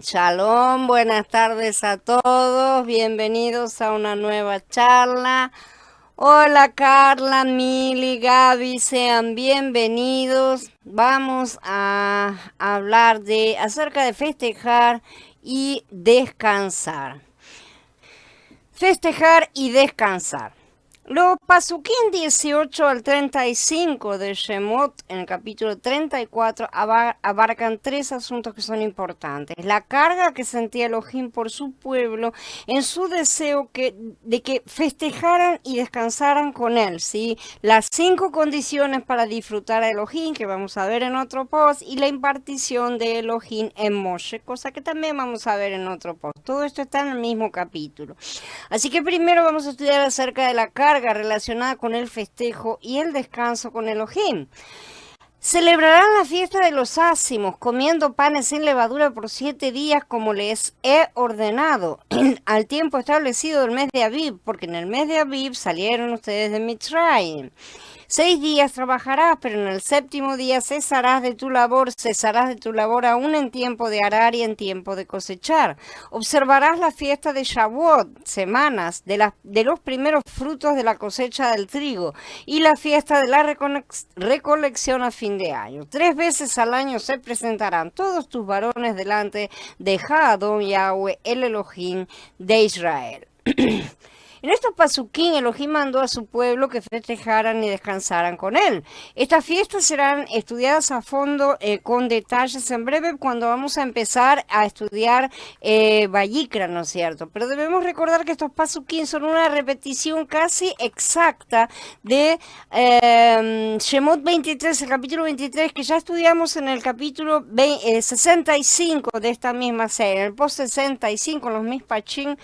Shalom, buenas tardes a todos, bienvenidos a una nueva charla. Hola Carla, Mili, Gaby, sean bienvenidos. Vamos a hablar acerca de festejar y descansar. Festejar y descansar. Los Pasuquín 18 al 35 de Shemot, en el capítulo 34, abarcan tres asuntos que son importantes. La carga que sentía Elohim por su pueblo en su deseo de que festejaran y descansaran con él, ¿sí? Las 5 condiciones para disfrutar a Elohim, que vamos a ver en otro post, y la impartición de Elohim en Moshe, cosa que también vamos a ver en otro post. Todo esto está en el mismo capítulo. Así que primero vamos a estudiar acerca de la carga relacionada con el festejo y el descanso con Elohim. Celebrarán la fiesta de los ácimos, comiendo panes sin levadura por 7 días, como les he ordenado, al tiempo establecido del mes de Abib, porque en el mes de Abib salieron ustedes de Mitzrayim. 6 días trabajarás, pero en el séptimo día cesarás de tu labor aún en tiempo de arar y en tiempo de cosechar. Observarás la fiesta de Shavuot, semanas, de los primeros frutos de la cosecha del trigo, y la fiesta de la recolección a fin de año. 3 veces al año se presentarán todos tus varones delante de Adón Yahweh, el Elohim de Israel. En estos pasuquín, Elohim mandó a su pueblo que festejaran y descansaran con él. Estas fiestas serán estudiadas a fondo con detalles en breve cuando vamos a empezar a estudiar Vayikra, ¿no es cierto? Pero debemos recordar que estos pasuquín son una repetición casi exacta de Shemot 23, el capítulo 23, que ya estudiamos en el capítulo 65 de esta misma serie, en el post 65, los mispatín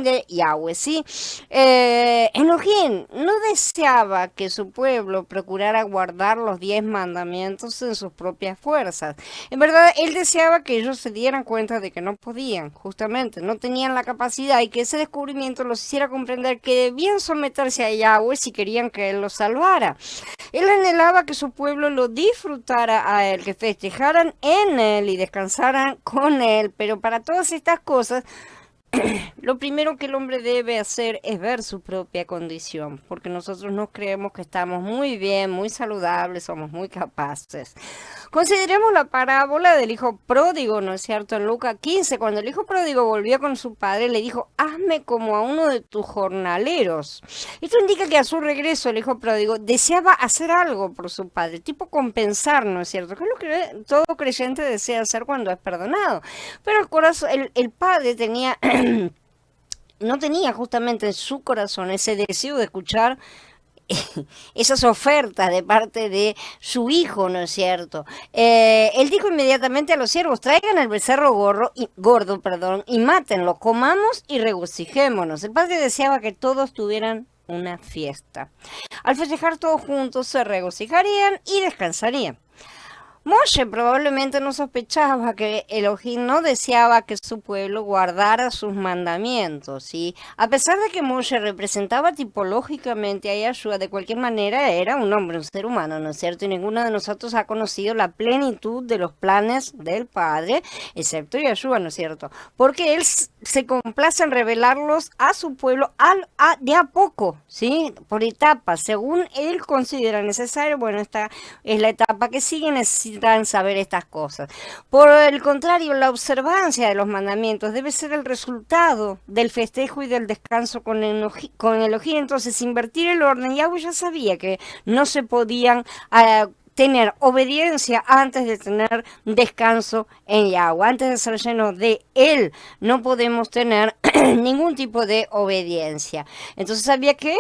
de Yahweh. ¿Sí? Elohim no deseaba que su pueblo procurara guardar los 10 mandamientos en sus propias fuerzas. En verdad, él deseaba que ellos se dieran cuenta de que no podían, justamente, no tenían la capacidad y que ese descubrimiento los hiciera comprender que debían someterse a Yahweh si querían que él los salvara. Él anhelaba que su pueblo lo disfrutara a él, que festejaran en él y descansaran con él, pero para todas estas cosas, lo primero que el hombre debe hacer es ver su propia condición, porque nosotros nos creemos que estamos muy bien, muy saludables, somos muy capaces. Consideremos la parábola del hijo pródigo, ¿no es cierto? En Lucas 15, cuando el hijo pródigo volvió con su padre, le dijo: hazme como a uno de tus jornaleros. Esto indica que a su regreso el hijo pródigo deseaba hacer algo por su padre, tipo compensar, ¿no es cierto? Que es lo que todo creyente desea hacer cuando es perdonado. Pero el corazón, el padre tenía no tenía justamente en su corazón ese deseo de escuchar esas ofertas de parte de su hijo, ¿no es cierto? Él dijo inmediatamente a los siervos: traigan el becerro gordo, y mátenlo, comamos y regocijémonos. El padre deseaba que todos tuvieran una fiesta. Al festejar todos juntos se regocijarían y descansarían. Moshe probablemente no sospechaba que Elohim no deseaba que su pueblo guardara sus mandamientos, y a pesar de que Moshe representaba tipológicamente a Yahshua, de cualquier manera era un hombre, un ser humano, ¿no es cierto? Y ninguno de nosotros ha conocido la plenitud de los planes del Padre, excepto Yahshua, ¿no es cierto? Porque él se complace en revelarlos a su pueblo de a poco, ¿sí? Por etapas, según él considera necesario. Bueno, esta es la etapa que sigue, necesitan saber estas cosas. Por el contrario, la observancia de los mandamientos debe ser el resultado del festejo y del descanso con Elohim. Entonces, invertir el orden, Yahweh ya sabía que no se podían tener obediencia antes de tener descanso en Yahweh. Antes de ser llenos de Él, no podemos tener ningún tipo de obediencia. Entonces había que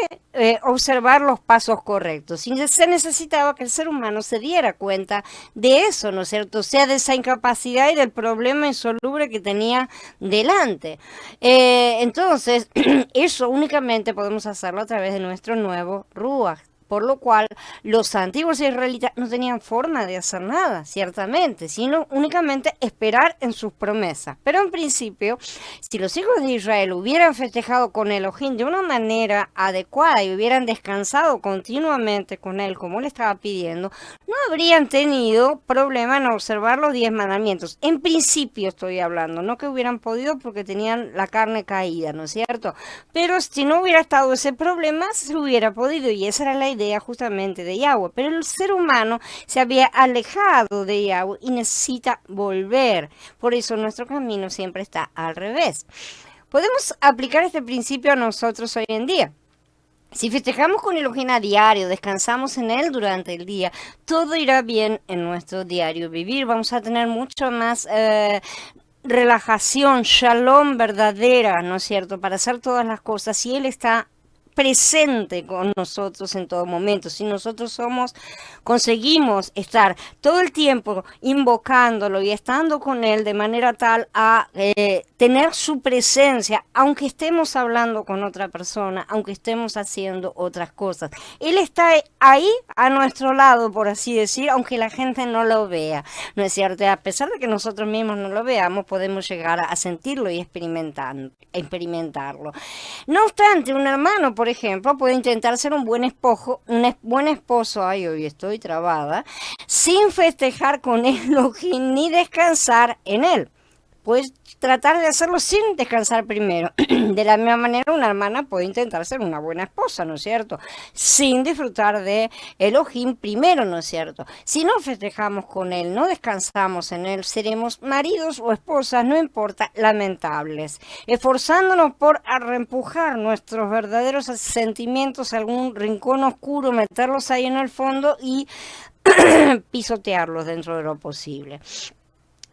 observar los pasos correctos. Y se necesitaba que el ser humano se diera cuenta de eso, ¿no es cierto? O sea, de esa incapacidad y del problema insoluble que tenía delante. Entonces, eso únicamente podemos hacerlo a través de nuestro nuevo Ruach. por lo cual los antiguos israelitas no tenían forma de hacer nada, ciertamente, sino únicamente esperar en sus promesas. Pero en principio, si los hijos de Israel hubieran festejado con Elohim de una manera adecuada y hubieran descansado continuamente con él, como él estaba pidiendo, no habrían tenido problema en observar los 10 mandamientos. En principio estoy hablando, no que hubieran podido porque tenían la carne caída, ¿no es cierto? Pero si no hubiera estado ese problema, se hubiera podido, y esa era la idea justamente de Yahweh. Pero el ser humano se había alejado de Yahweh y necesita volver. Por eso nuestro camino siempre está al revés. Podemos aplicar este principio a nosotros hoy en día. Si festejamos con Elohim a diario, descansamos en él durante el día, todo irá bien en nuestro diario vivir. Vamos a tener mucho más relajación, shalom verdadera, ¿no es cierto?, para hacer todas las cosas. Si él está presente con nosotros en todo momento, si nosotros conseguimos estar todo el tiempo invocándolo y estando con él de manera tal a tener su presencia, aunque estemos hablando con otra persona, aunque estemos haciendo otras cosas, él está ahí a nuestro lado, por así decir, aunque la gente no lo vea, ¿no es cierto? A pesar de que nosotros mismos no lo veamos, podemos llegar a sentirlo y experimentarlo. No obstante, un hermano, por ejemplo, puede intentar ser un buen esposo, ay, hoy estoy trabada, sin festejar con Elohim ni descansar en él. Puedes tratar de hacerlo sin descansar primero. De la misma manera, una hermana puede intentar ser una buena esposa, ¿no es cierto?, sin disfrutar de Elohim primero, ¿no es cierto? Si no festejamos con él, no descansamos en él, seremos maridos o esposas, no importa, lamentables, esforzándonos por reempujar nuestros verdaderos sentimientos a algún rincón oscuro, meterlos ahí en el fondo y pisotearlos dentro de lo posible.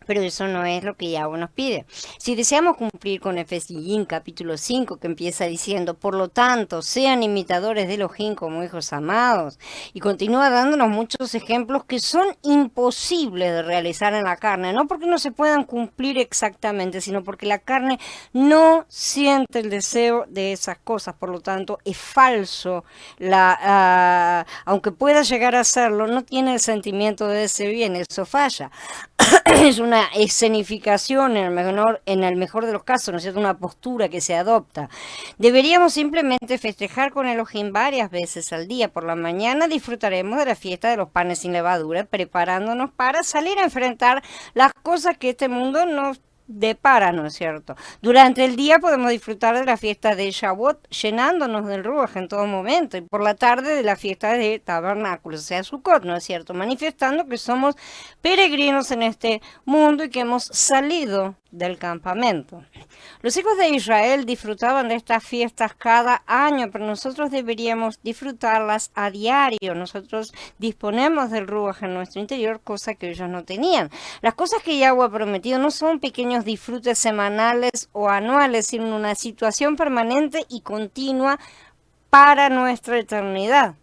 Pero eso no es lo que Yahweh nos pide. Si deseamos cumplir con Efesín capítulo 5, que empieza diciendo, por lo tanto, sean imitadores de Elohim como hijos amados, y continúa dándonos muchos ejemplos que son imposibles de realizar en la carne, no porque no se puedan cumplir exactamente, sino porque la carne no siente el deseo de esas cosas, por lo tanto, es falso, aunque pueda llegar a hacerlo, no tiene el sentimiento de ese bien, eso falla. Es una escenificación en el mejor de los casos, ¿no es cierto?, una postura que se adopta. Deberíamos simplemente festejar con Elohim varias veces al día. Por la mañana disfrutaremos de la fiesta de los panes sin levadura, preparándonos para salir a enfrentar las cosas que este mundo nos depara, ¿no es cierto? Durante el día podemos disfrutar de la fiesta de Shavuot, llenándonos del Ruach en todo momento, y por la tarde de la fiesta de Tabernáculos, o sea, Sukkot, ¿no es cierto?, manifestando que somos peregrinos en este mundo y que hemos salido del campamento. Los hijos de Israel disfrutaban de estas fiestas cada año, pero nosotros deberíamos disfrutarlas a diario. Nosotros disponemos del Ruach en nuestro interior, cosa que ellos no tenían. Las cosas que Yahweh ha prometido no son pequeños disfrutes semanales o anuales, sino una situación permanente y continua para nuestra eternidad.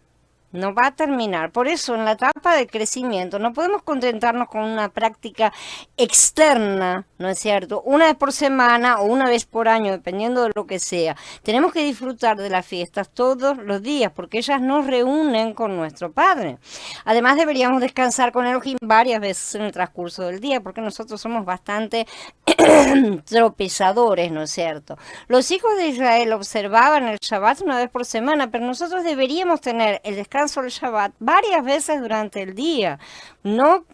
No va a terminar. Por eso, en la etapa de crecimiento, no podemos contentarnos con una práctica externa, ¿no es cierto?, una vez por semana o una vez por año, dependiendo de lo que sea. Tenemos que disfrutar de las fiestas todos los días, porque ellas nos reúnen con nuestro Padre. Además, deberíamos descansar con Elohim varias veces en el transcurso del día, porque nosotros somos bastante tropezadores, ¿no es cierto? Los hijos de Israel observaban el Shabbat una vez por semana, pero nosotros deberíamos tener el descanso del Shabbat varias veces durante el día, no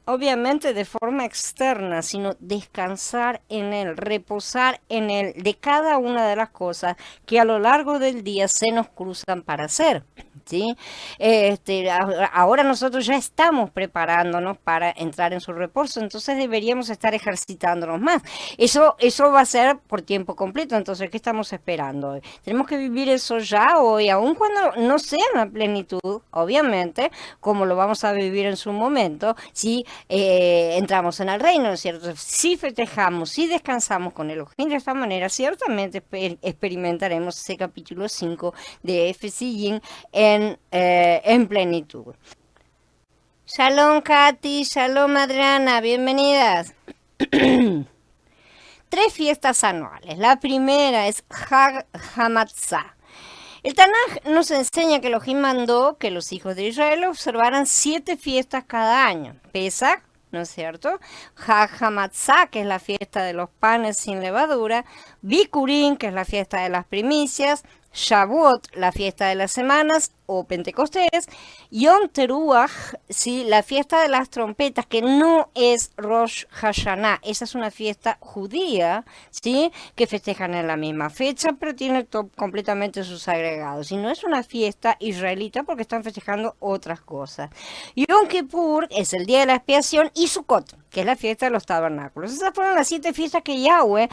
obviamente de forma externa, sino descansar en él, reposar en él, de cada una de las cosas que a lo largo del día se nos cruzan para hacer. ¿Sí? Ahora nosotros ya estamos preparándonos para entrar en su reposo, entonces deberíamos estar ejercitándonos más. Eso va a ser por tiempo completo, entonces ¿qué estamos esperando hoy? Tenemos que vivir eso ya hoy, aun cuando no sea en la plenitud, obviamente, como lo vamos a vivir en su momento, si entramos en el reino, ¿no es cierto? Si festejamos, si descansamos con Elohim de esta manera, ciertamente experimentaremos ese capítulo 5 de Efesín en plenitud. Shalom Katy, shalom Adriana, bienvenidas. 3 fiestas anuales. La primera es Hag Hamatzah. El Tanaj nos enseña que Elohim mandó que los hijos de Israel observaran 7 fiestas cada año. Pesach, ¿no es cierto? Hag HaMatzah, que es la fiesta de los panes sin levadura. Bikurim, que es la fiesta de las primicias. Shavuot, la fiesta de las semanas, o Pentecostés. Yom Teruah, ¿sí? La fiesta de las trompetas, que no es Rosh Hashanah. Esa es una fiesta judía, ¿sí? Que festejan en la misma fecha, pero tiene completamente sus agregados. Y no es una fiesta israelita porque están festejando otras cosas. Yom Kippur es el día de la expiación, y Sukkot, que es la fiesta de los tabernáculos. Esas fueron las 7 fiestas que Yahweh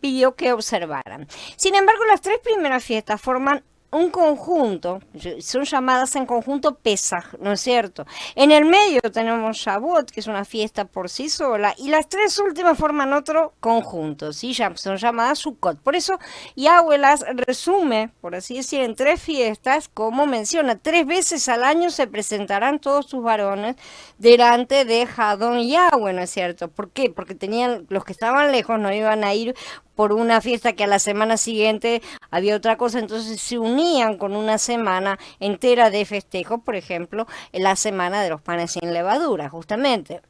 pidió que observaran. Sin embargo, las 3 primeras fiestas forman un conjunto, son llamadas en conjunto Pesaj, ¿no es cierto? En el medio tenemos Shavuot, que es una fiesta por sí sola, y las 3 últimas forman otro conjunto, ¿sí? Son llamadas Sukkot. Por eso Yahweh las resume, por así decir, en 3 fiestas, como menciona, 3 veces al año se presentarán todos sus varones delante de Hadón Yahweh, ¿no es cierto? ¿Por qué? Porque tenían, los que estaban lejos no iban a ir por una fiesta que a la semana siguiente había otra cosa, entonces se unían con una semana entera de festejo, por ejemplo, en la semana de los panes sin levadura, justamente.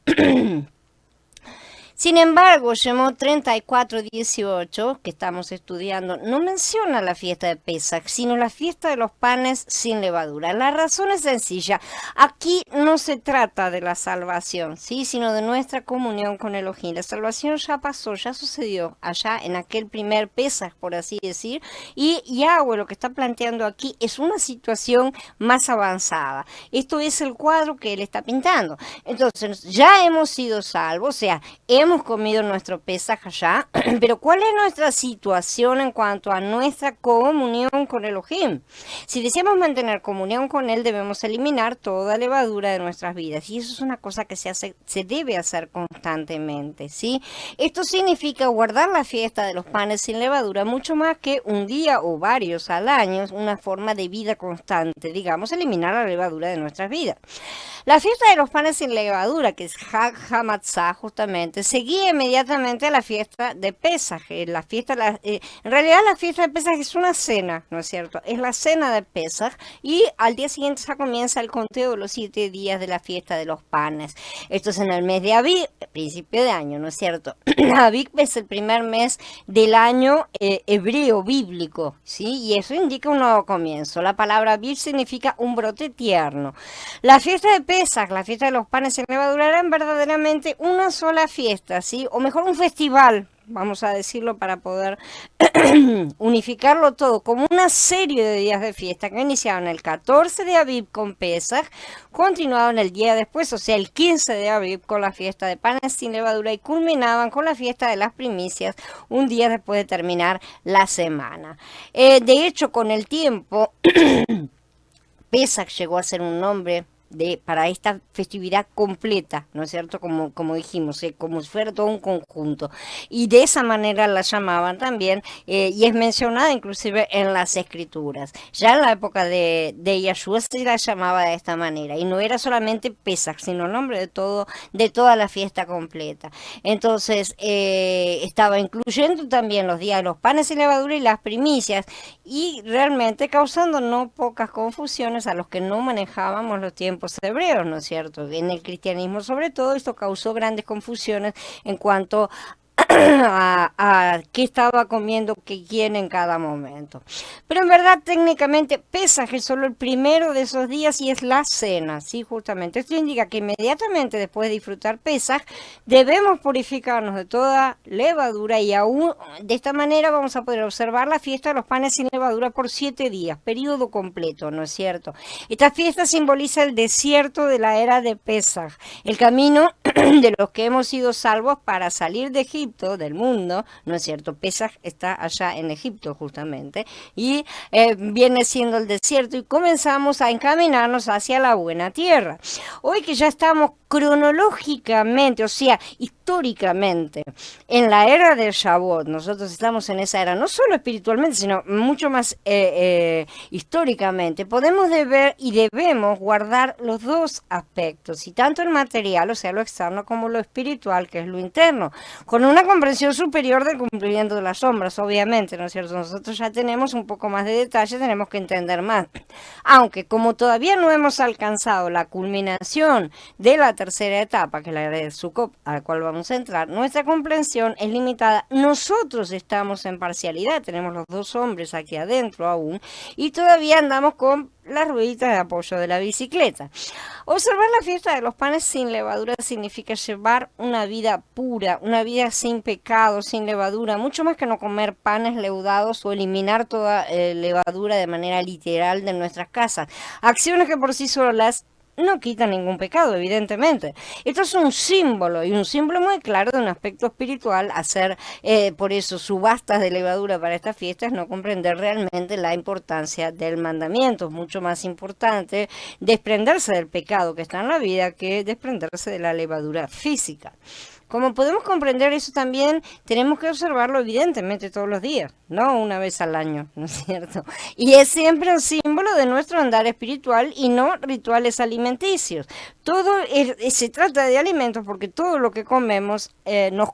Sin embargo, Shemot 34:18, que estamos estudiando, no menciona la fiesta de Pesach, sino la fiesta de los panes sin levadura. La razón es sencilla. Aquí no se trata de la salvación, ¿sí? Sino de nuestra comunión con Elohim. La salvación ya pasó, ya sucedió allá en aquel primer Pesach, por así decir. Y Yahweh lo que está planteando aquí es una situación más avanzada. Esto es el cuadro que él está pintando. Entonces, ya hemos sido salvos, o sea, hemos comido nuestro Pesaj allá, pero ¿cuál es nuestra situación en cuanto a nuestra comunión con Elohim? Si deseamos mantener comunión con Él, debemos eliminar toda levadura de nuestras vidas, y eso es una cosa que se debe hacer constantemente, ¿sí? Esto significa guardar la fiesta de los panes sin levadura mucho más que un día o varios al año, una forma de vida constante, digamos, eliminar la levadura de nuestras vidas. La fiesta de los panes sin levadura, que es Hag HaMatzah, justamente, seguía inmediatamente a la fiesta de Pesaj. En realidad la fiesta de Pesaj es una cena, ¿no es cierto? Es la cena de Pesaj, y al día siguiente ya comienza el conteo de los 7 días de la fiesta de los panes. Esto es en el mes de Abib, principio de año, ¿no es cierto? Abib es el primer mes del año hebreo bíblico, ¿sí? Y eso indica un nuevo comienzo. La palabra Abib significa un brote tierno. La fiesta de Pesaj, la fiesta de los panes sin levadura, eran verdaderamente una sola fiesta, ¿sí? O mejor, un festival, vamos a decirlo para poder unificarlo todo, como una serie de días de fiesta que iniciaban el 14 de Abib con Pesaj, continuaban el día después, o sea, el 15 de Abib con la fiesta de panes sin levadura, y culminaban con la fiesta de las primicias un día después de terminar la semana. De hecho, con el tiempo, Pesaj llegó a ser un nombre para esta festividad completa, ¿no es cierto? Como dijimos, como si fuera todo un conjunto. Y de esa manera la llamaban también, y es mencionada inclusive en las escrituras. Ya en la época de Yahshua se la llamaba de esta manera, y no era solamente Pesach, sino el nombre de toda la fiesta completa. Entonces, estaba incluyendo también los días de los panes sin levadura y las primicias, y realmente causando no pocas confusiones a los que no manejábamos los tiempos hebreos, ¿no es cierto? En el cristianismo, sobre todo, esto causó grandes confusiones en cuanto a qué estaba comiendo quién en cada momento. Pero en verdad, técnicamente, Pesaj es solo el primero de esos días y es la cena, ¿sí? Justamente. Esto indica que inmediatamente después de disfrutar Pesaj, debemos purificarnos de toda levadura, y aún de esta manera vamos a poder observar la fiesta de los panes sin levadura por 7 días, periodo completo, ¿no es cierto? Esta fiesta simboliza el desierto de la era de Pesaj, el camino de los que hemos sido salvos para salir de Egipto, del mundo, ¿no es cierto? Pesaj está allá en Egipto justamente, y viene siendo el desierto, y comenzamos a encaminarnos hacia la buena tierra. Hoy que ya estamos cronológicamente, o sea, históricamente, en la era del Shavuot, nosotros estamos en esa era, no solo espiritualmente, sino mucho más históricamente, podemos deber y debemos guardar los dos aspectos, y tanto el material, o sea, lo externo, externo como lo espiritual, que es lo interno, con una comprensión superior del cumplimiento de las sombras, obviamente, ¿no es cierto? Nosotros ya tenemos un poco más de detalle, tenemos que entender más. Aunque como todavía no hemos alcanzado la culminación de la tercera etapa, que es la era de Sukkot, a la cual vamos a entrar, nuestra comprensión es limitada. Nosotros estamos en parcialidad, tenemos los dos hombres aquí adentro aún, y todavía andamos con las rueditas de apoyo de la bicicleta. Observar la fiesta de los panes sin levadura significa llevar una vida pura, una vida sin pecado, sin levadura, mucho más que no comer panes leudados o eliminar toda levadura de manera literal de nuestras casas. Acciones que por sí solas no quitan ningún pecado, evidentemente. Esto es un símbolo, y un símbolo muy claro de un aspecto espiritual. Hacer por eso subastas de levadura para estas fiestas, no comprender realmente la importancia del mandamiento. Es mucho más importante desprenderse del pecado que está en la vida que desprenderse de la levadura física. Como podemos comprender eso también, tenemos que observarlo evidentemente todos los días, no una vez al año, ¿no es cierto? Y es siempre un símbolo de nuestro andar espiritual y no rituales alimenticios. Se trata de alimentos porque todo lo que comemos nos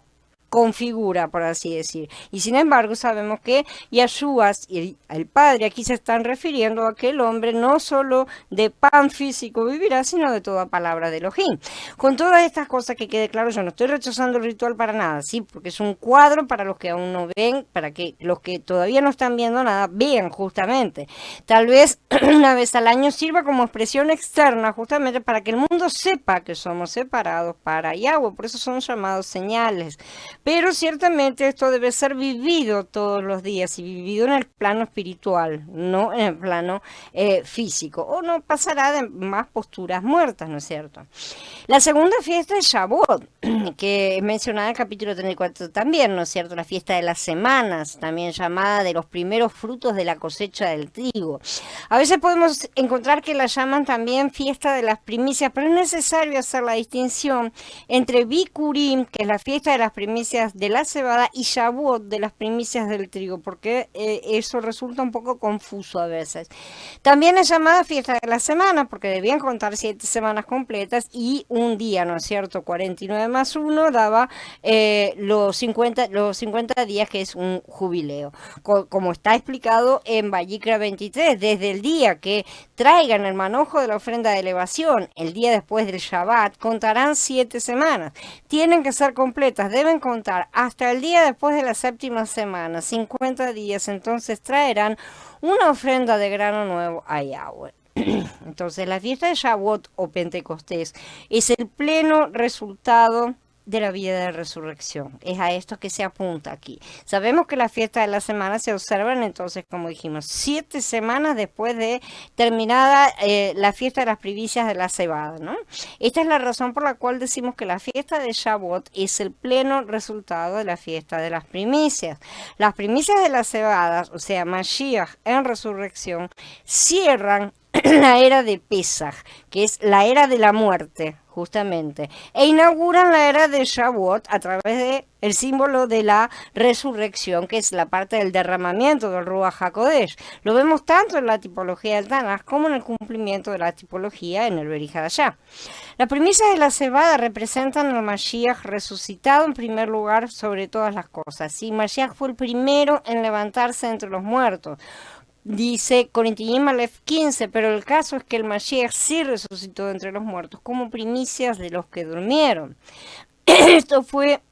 configura, por así decir. Y sin embargo sabemos que Yahshua y el Padre aquí se están refiriendo a que el hombre no solo de pan físico vivirá, sino de toda palabra de Elohim. Con todas estas cosas, que quede claro, yo no estoy rechazando el ritual para nada, sí, porque es un cuadro para los que aún no ven, para que los que todavía no están viendo nada vean justamente. Tal vez una vez al año sirva como expresión externa justamente para que el mundo sepa que somos separados para Yahweh, por eso son llamados señales. Pero ciertamente esto debe ser vivido todos los días y vivido en el plano espiritual, no en el plano físico, o no pasará de más posturas muertas, ¿no es cierto? La segunda fiesta es Shavuot, que es mencionada en el capítulo 34 también, ¿no es cierto? La fiesta de las semanas, también llamada de los primeros frutos de la cosecha del trigo. A veces podemos encontrar que la llaman también fiesta de las primicias, pero es necesario hacer la distinción entre Bikurim, que es la fiesta de las primicias de la cebada, y Shavuot, de las primicias del trigo, porque eso resulta un poco confuso a veces. También es llamada fiesta de la semana, porque debían contar 7 semanas completas y un día, ¿no es cierto? 49 más 1 daba los 50 días, que es un jubileo. Como está explicado en Vayikra 23, desde el día que traigan el manojo de la ofrenda de elevación, el día después del Shabbat, contarán 7 semanas. Tienen que ser completas, deben contar hasta el día después de la séptima semana, 50 días, entonces traerán una ofrenda de grano nuevo a Yahweh. Entonces la fiesta de Shavuot o Pentecostés es el pleno resultado de la vida de resurrección. Es a esto que se apunta aquí. Sabemos que la fiesta de la semana se observan entonces, como dijimos, 7 semanas después de terminada la fiesta de las primicias de la cebada, ¿no? Esta es la razón por la cual decimos que la fiesta de Shavuot es el pleno resultado de la fiesta de las primicias. Las primicias de las cebadas, o sea, Mashiach en resurrección, cierran la era de Pesach, que es la era de la muerte, justamente, e inauguran la era de Shavuot a través de el símbolo de la resurrección, que es la parte del derramamiento del Ruach HaKodesh. Lo vemos tanto en la tipología del Tanaj como en el cumplimiento de la tipología en el Beri Hadashah. Las primicias de la cebada representan al Mashiach resucitado en primer lugar sobre todas las cosas. Sí, Mashiach fue el primero en levantarse entre los muertos. Dice Corinthians Aleph 15, pero el caso es que el Mashiach sí resucitó de entre los muertos como primicias de los que durmieron. Esto fue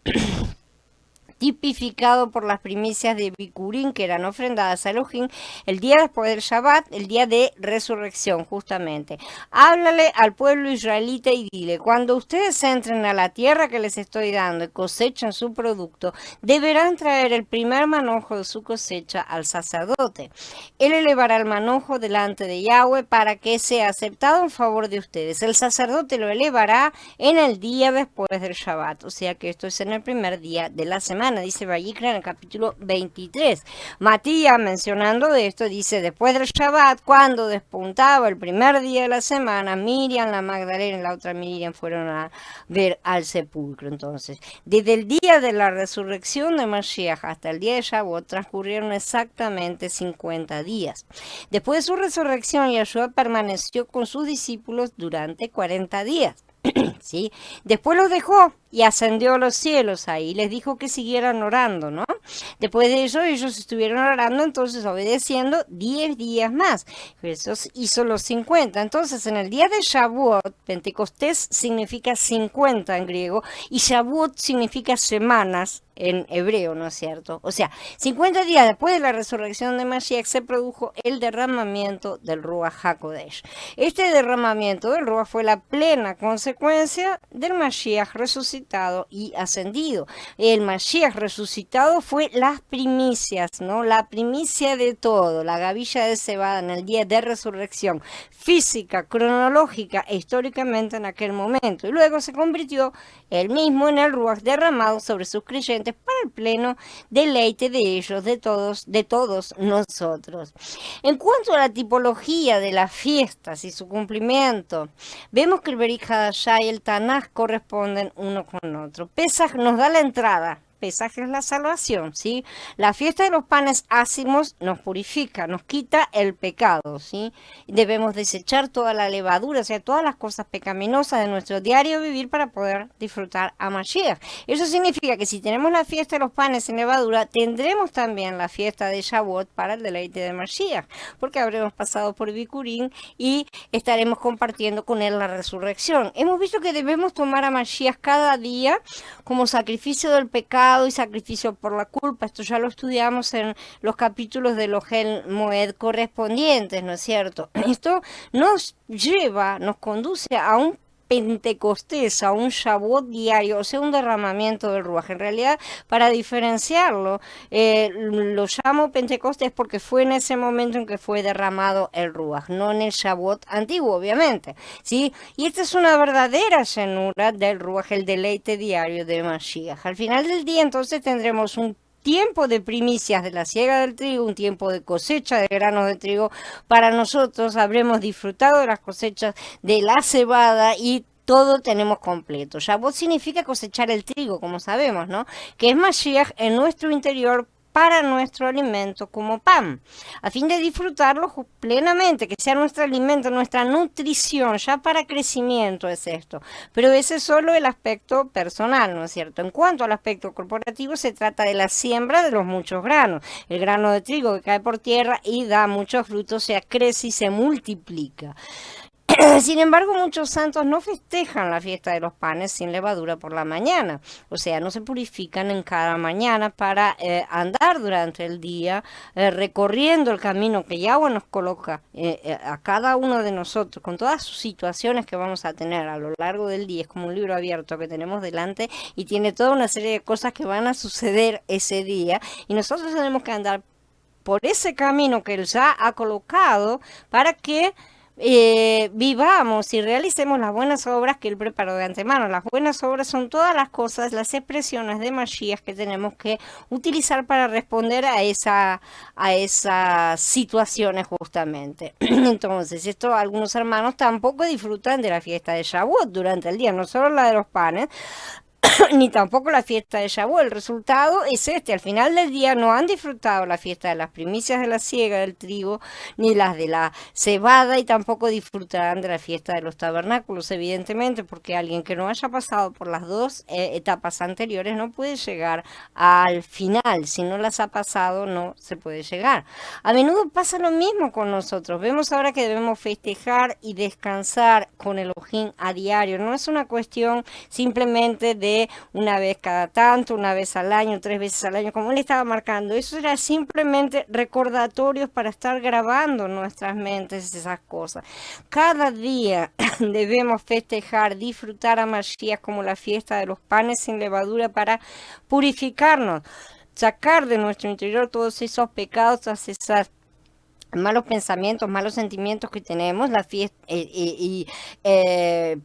tipificado por las primicias de Bikurim, que eran ofrendadas a Elohim el día después del Shabbat, el día de resurrección, justamente. Háblale al pueblo israelita y dile: cuando ustedes entren a la tierra que les estoy dando y cosechen su producto, deberán traer el primer manojo de su cosecha al sacerdote. Él elevará el manojo delante de Yahweh para que sea aceptado en favor de ustedes. El sacerdote lo elevará en el día después del Shabbat, o sea que esto es en el primer día de la semana. Dice Vayikra en el capítulo 23. Matías, mencionando de esto, dice: después del Shabbat, cuando despuntaba el primer día de la semana, Miriam, la Magdalena y la otra Miriam fueron a ver al sepulcro. Entonces, desde el día de la resurrección de Mashiach hasta el día de Shavuot transcurrieron exactamente 50 días. Después de su resurrección, Yahshua permaneció con sus discípulos durante 40 días. ¿sí? Después los dejó y ascendió a los cielos ahí, les dijo que siguieran orando, ¿no? Después de eso ellos estuvieron orando, entonces obedeciendo 10 días más. Jesús hizo los 50. Entonces en el día de Shavuot, Pentecostés significa 50 en griego y Shavuot significa semanas en hebreo, ¿no es cierto? O sea, 50 días después de la resurrección de Mashiach se produjo el derramamiento del Ruach HaKodesh. Este derramamiento del Ruach fue la plena consecuencia del Mashiach resucitado y ascendido. El Mashiach resucitado fue las primicias, ¿no? La primicia de todo, la gavilla de cebada en el día de resurrección física, cronológica e históricamente en aquel momento. Y luego se convirtió él mismo en el Ruach derramado sobre sus creyentes para el pleno deleite de ellos, de todos nosotros. En cuanto a la tipología de las fiestas y su cumplimiento, vemos que el Berij Hadashah y el Tanaj corresponden uno con otro. Pesaj nos da la entrada. Pesaj es la salvación, ¿sí? La fiesta de los panes ácimos nos purifica, nos quita el pecado, ¿sí? Debemos desechar toda la levadura, o sea, todas las cosas pecaminosas de nuestro diario vivir para poder disfrutar a Mashiach. Eso significa que si tenemos la fiesta de los panes sin levadura, tendremos también la fiesta de Shavuot para el deleite de Mashiach, porque habremos pasado por Bikurim y estaremos compartiendo con él la resurrección. Hemos visto que debemos tomar a Mashiach cada día como sacrificio del pecado y sacrificio por la culpa. Esto ya lo estudiamos en los capítulos de Lohel Moed correspondientes, ¿no es cierto? Esto nos conduce a un Pentecostés, a un Shavuot diario, o sea, un derramamiento del Ruach. En realidad, para diferenciarlo, lo llamo Pentecostés porque fue en ese momento en que fue derramado el Ruach, no en el Shavuot antiguo, obviamente, ¿sí? Y esta es una verdadera llenura del Ruach, el deleite diario de Mashiach. Al final del día, entonces, tendremos un tiempo de primicias de la siega del trigo, un tiempo de cosecha de granos de trigo. Para nosotros habremos disfrutado de las cosechas de la cebada y todo tenemos completo. Shavuot significa cosechar el trigo, como sabemos, ¿no? Que es Mashiach en nuestro interior para nuestro alimento como pan, a fin de disfrutarlo plenamente, que sea nuestro alimento, nuestra nutrición, ya para crecimiento es esto. Pero ese es solo el aspecto personal, ¿no es cierto? En cuanto al aspecto corporativo, se trata de la siembra de los muchos granos. El grano de trigo que cae por tierra y da muchos frutos, se crece y se multiplica. Sin embargo, muchos santos no festejan la fiesta de los panes sin levadura por la mañana, o sea, no se purifican en cada mañana para andar durante el día recorriendo el camino que Yahweh nos coloca a cada uno de nosotros, con todas sus situaciones que vamos a tener a lo largo del día. Es como un libro abierto que tenemos delante y tiene toda una serie de cosas que van a suceder ese día y nosotros tenemos que andar por ese camino que Él ya ha colocado para que vivamos y realicemos las buenas obras que Él preparó de antemano. Las buenas obras son todas las cosas, las expresiones de Mashiach que tenemos que utilizar para responder a esas situaciones justamente. Entonces, esto algunos hermanos tampoco disfrutan de la fiesta de Shavuot durante el día, no solo la de los panes, ni tampoco la fiesta de Shavuot. El resultado es este: al final del día no han disfrutado la fiesta de las primicias de la siega del trigo, ni las de la cebada, y tampoco disfrutarán de la fiesta de los tabernáculos, evidentemente, porque alguien que no haya pasado por las dos etapas anteriores no puede llegar al final. Si no las ha pasado, no se puede llegar. A menudo pasa lo mismo con nosotros. Vemos ahora que debemos festejar y descansar con Elohim a diario. No es una cuestión simplemente de una vez cada tanto, una vez al año, 3 veces al año, como él estaba marcando. Eso era simplemente recordatorios para estar grabando en nuestras mentes esas cosas. Cada día debemos festejar, disfrutar a Mashiach como la fiesta de los panes sin levadura para purificarnos, sacar de nuestro interior todos esos pecados, todas esas malos pensamientos, malos sentimientos que tenemos, la fiesta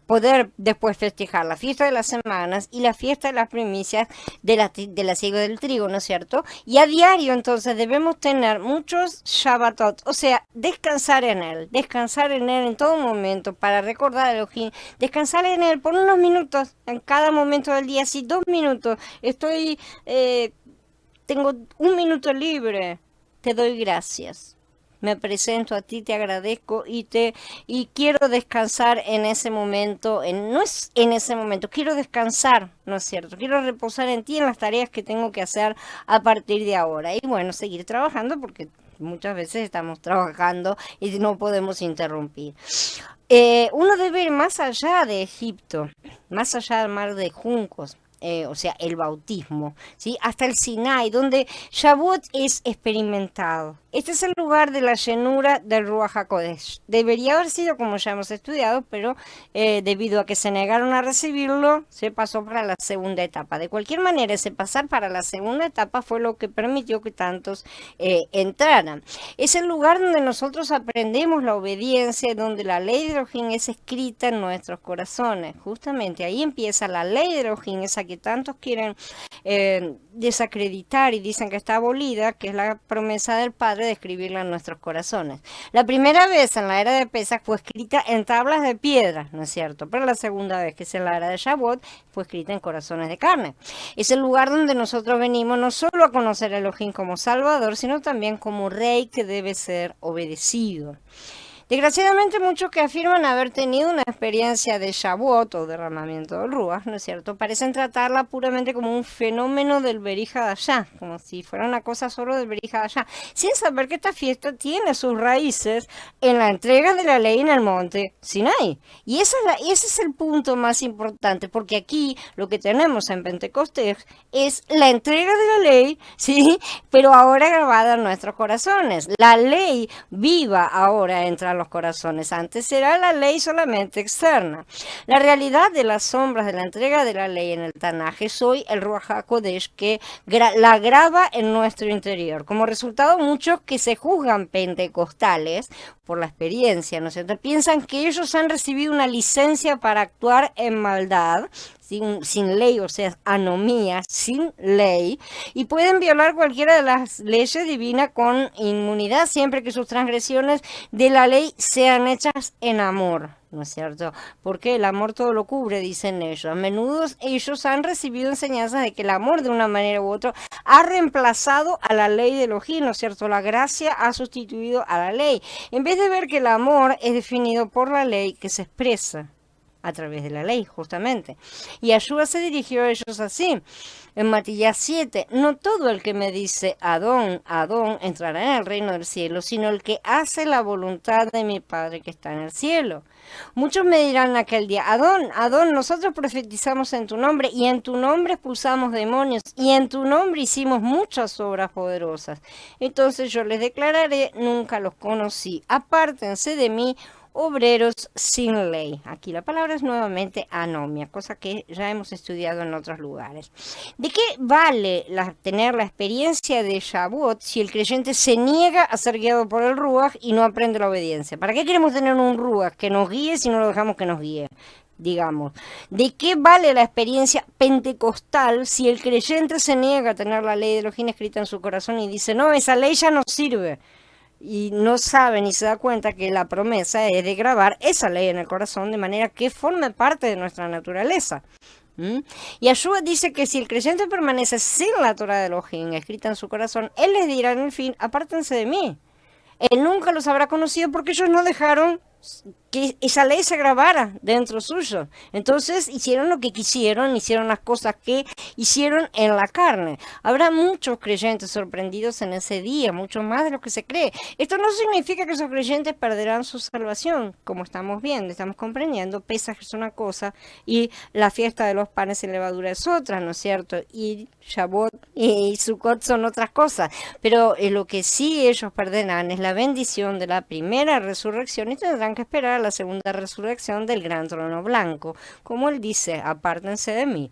poder después festejar la fiesta de las semanas y la fiesta de las primicias de la siega del trigo, ¿no es cierto? Y a diario entonces debemos tener muchos Shabbatot, o sea, descansar en él en todo momento para recordar a Elohim, descansar en él por unos minutos en cada momento del día, si 2 minutos, tengo 1 minuto libre, te doy gracias. me presento a ti, te agradezco y quiero descansar en ese momento, no es en ese momento, quiero descansar, ¿no es cierto? Quiero reposar en ti, en las tareas que tengo que hacer a partir de ahora. Y bueno, seguir trabajando porque muchas veces estamos trabajando y no podemos interrumpir. Uno debe ir más allá de Egipto, más allá del mar de juncos. O sea, el bautismo, ¿sí? Hasta el Sinai, donde Shavuot es experimentado. Este es el lugar de la llenura del Ruach HaKodesh. Debería haber sido como ya hemos estudiado, pero debido a que se negaron a recibirlo, se pasó para la segunda etapa. De cualquier manera, ese pasar para la segunda etapa fue lo que permitió que tantos entraran. Es el lugar donde nosotros aprendemos la obediencia, donde la ley de Elohim es escrita en nuestros corazones. Justamente ahí empieza la ley de Elohim, esa que tantos quieren desacreditar y dicen que está abolida, que es la promesa del Padre de escribirla en nuestros corazones. La primera vez en la era de Pesach fue escrita en tablas de piedra, ¿no es cierto? Pero la segunda vez, que es en la era de Shavuot, fue escrita en corazones de carne. Es el lugar donde nosotros venimos no solo a conocer a Elohim como Salvador, sino también como Rey que debe ser obedecido. Desgraciadamente muchos que afirman haber tenido una experiencia de Shavuot o derramamiento del Ruach, ¿no es cierto?, parecen tratarla puramente como un fenómeno del Berija de allá, como si fuera una cosa solo del Berija de allá, sin saber que esta fiesta tiene sus raíces en la entrega de la ley en el monte Sinai. Y ese es el punto más importante, porque aquí lo que tenemos en Pentecostés es la entrega de la ley, ¿sí?, pero ahora grabada en nuestros corazones. La ley viva ahora entra los corazones. Antes era la ley solamente externa. La realidad de las sombras de la entrega de la ley en el Tanaj es hoy el Ruach HaKodesh que la graba en nuestro interior. Como resultado, muchos que se juzgan pentecostales por la experiencia, ¿no es cierto?, piensan que ellos han recibido una licencia para actuar en maldad, sin ley, o sea, anomía, sin ley, y pueden violar cualquiera de las leyes divinas con inmunidad, siempre que sus transgresiones de la ley sean hechas en amor, ¿no es cierto? Porque el amor todo lo cubre, dicen ellos. A menudo ellos han recibido enseñanzas de que el amor de una manera u otra ha reemplazado a la ley de Elohim, ¿no es cierto? La gracia ha sustituido a la ley. En vez de ver que el amor es definido por la ley que se expresa a través de la ley, justamente. Y Yeshua se dirigió a ellos así. En Matías 7, no todo el que me dice Adón, Adón entrará en el reino del cielo, sino el que hace la voluntad de mi Padre que está en el cielo. Muchos me dirán aquel día, Adón, Adón, nosotros profetizamos en tu nombre y en tu nombre expulsamos demonios y en tu nombre hicimos muchas obras poderosas. Entonces yo les declararé, nunca los conocí, apártense de mí, obreros sin ley. Aquí la palabra es nuevamente anomia, cosa que ya hemos estudiado en otros lugares. ¿De qué vale tener la experiencia de Shavuot si el creyente se niega a ser guiado por el Ruach y no aprende la obediencia? ¿Para qué queremos tener un Ruach que nos guíe si no lo dejamos que nos guíe? Digamos, ¿de qué vale la experiencia pentecostal si el creyente se niega a tener la ley de Elohim escrita en su corazón y dice, no, esa ley ya no sirve? Y no sabe ni se da cuenta que la promesa es de grabar esa ley en el corazón de manera que forme parte de nuestra naturaleza. Y Yeshua dice que si el creyente permanece sin la Torah de Elohim escrita en su corazón, él les dirá en el fin, apártense de mí. Él nunca los habrá conocido porque ellos no dejaron que esa ley se grabara dentro suyo. Entonces hicieron lo que quisieron, hicieron las cosas que hicieron en la carne. Habrá muchos creyentes sorprendidos en ese día, mucho más de lo que se cree. Esto no significa que esos creyentes perderán su salvación, como estamos viendo, estamos comprendiendo. Pesaj es una cosa y la fiesta de los panes y levadura es otra, ¿no es cierto? Y Shavuot y Sukkot son otras cosas. Pero lo que sí ellos perderán es la bendición de la primera resurrección y tendrán que esperar a la segunda resurrección del gran trono blanco. Como él dice, apártense de mí.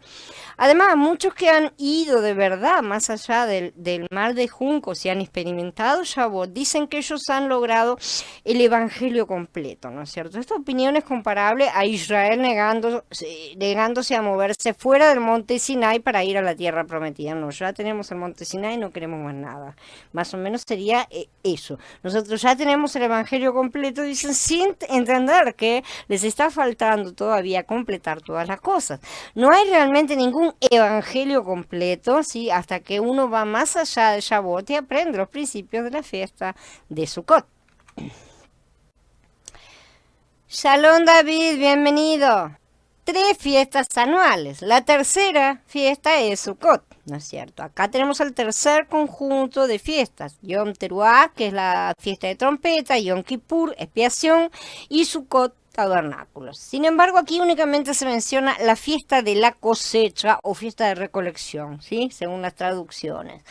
Además, muchos que han ido de verdad más allá del mar de juncos y han experimentado Shavuot, dicen que ellos han logrado el evangelio completo, ¿no es cierto? Esta opinión es comparable a Israel negándose a moverse fuera del monte Sinai para ir a la tierra prometida. No, ya tenemos el monte Sinai y no queremos más nada. Más o menos sería eso. Nosotros ya tenemos el evangelio completo, dicen, sin entender que les está faltando todavía completar todas las cosas. No hay realmente ningún evangelio completo, ¿sí?, hasta que uno va más allá de Shavuot y aprende los principios de la fiesta de Sukkot. Shalom David, bienvenido. Tres fiestas anuales. La tercera fiesta es Sukkot, ¿no es cierto? Acá tenemos el tercer conjunto de fiestas. Yom Teruah, que es la fiesta de trompeta, Yom Kippur, expiación, y Sukkot, tabernáculos. Sin embargo, aquí únicamente se menciona la fiesta de la cosecha o fiesta de recolección, ¿sí? Según las traducciones.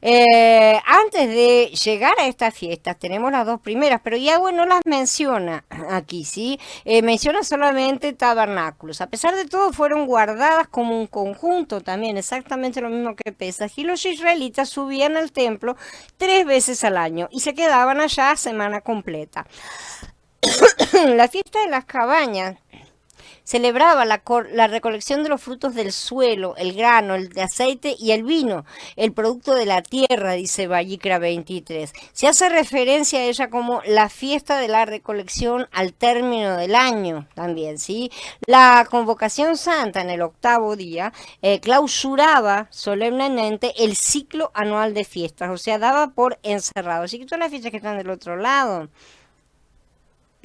Antes de llegar a estas fiestas, tenemos las dos primeras, pero Yahweh no las menciona aquí, ¿sí? Menciona solamente tabernáculos. A pesar de todo, fueron guardadas como un conjunto también, exactamente lo mismo que Pesaj. Y los israelitas subían al templo 3 veces al año y se quedaban allá semana completa. La fiesta de las cabañas celebraba la recolección de los frutos del suelo, el grano, el aceite y el vino, el producto de la tierra, dice Vallicra 23. Se hace referencia a ella como la fiesta de la recolección al término del año también, ¿sí? La convocación santa en el octavo día clausuraba solemnemente el ciclo anual de fiestas, o sea, daba por encerrado. Así que todas las fiestas que están del otro lado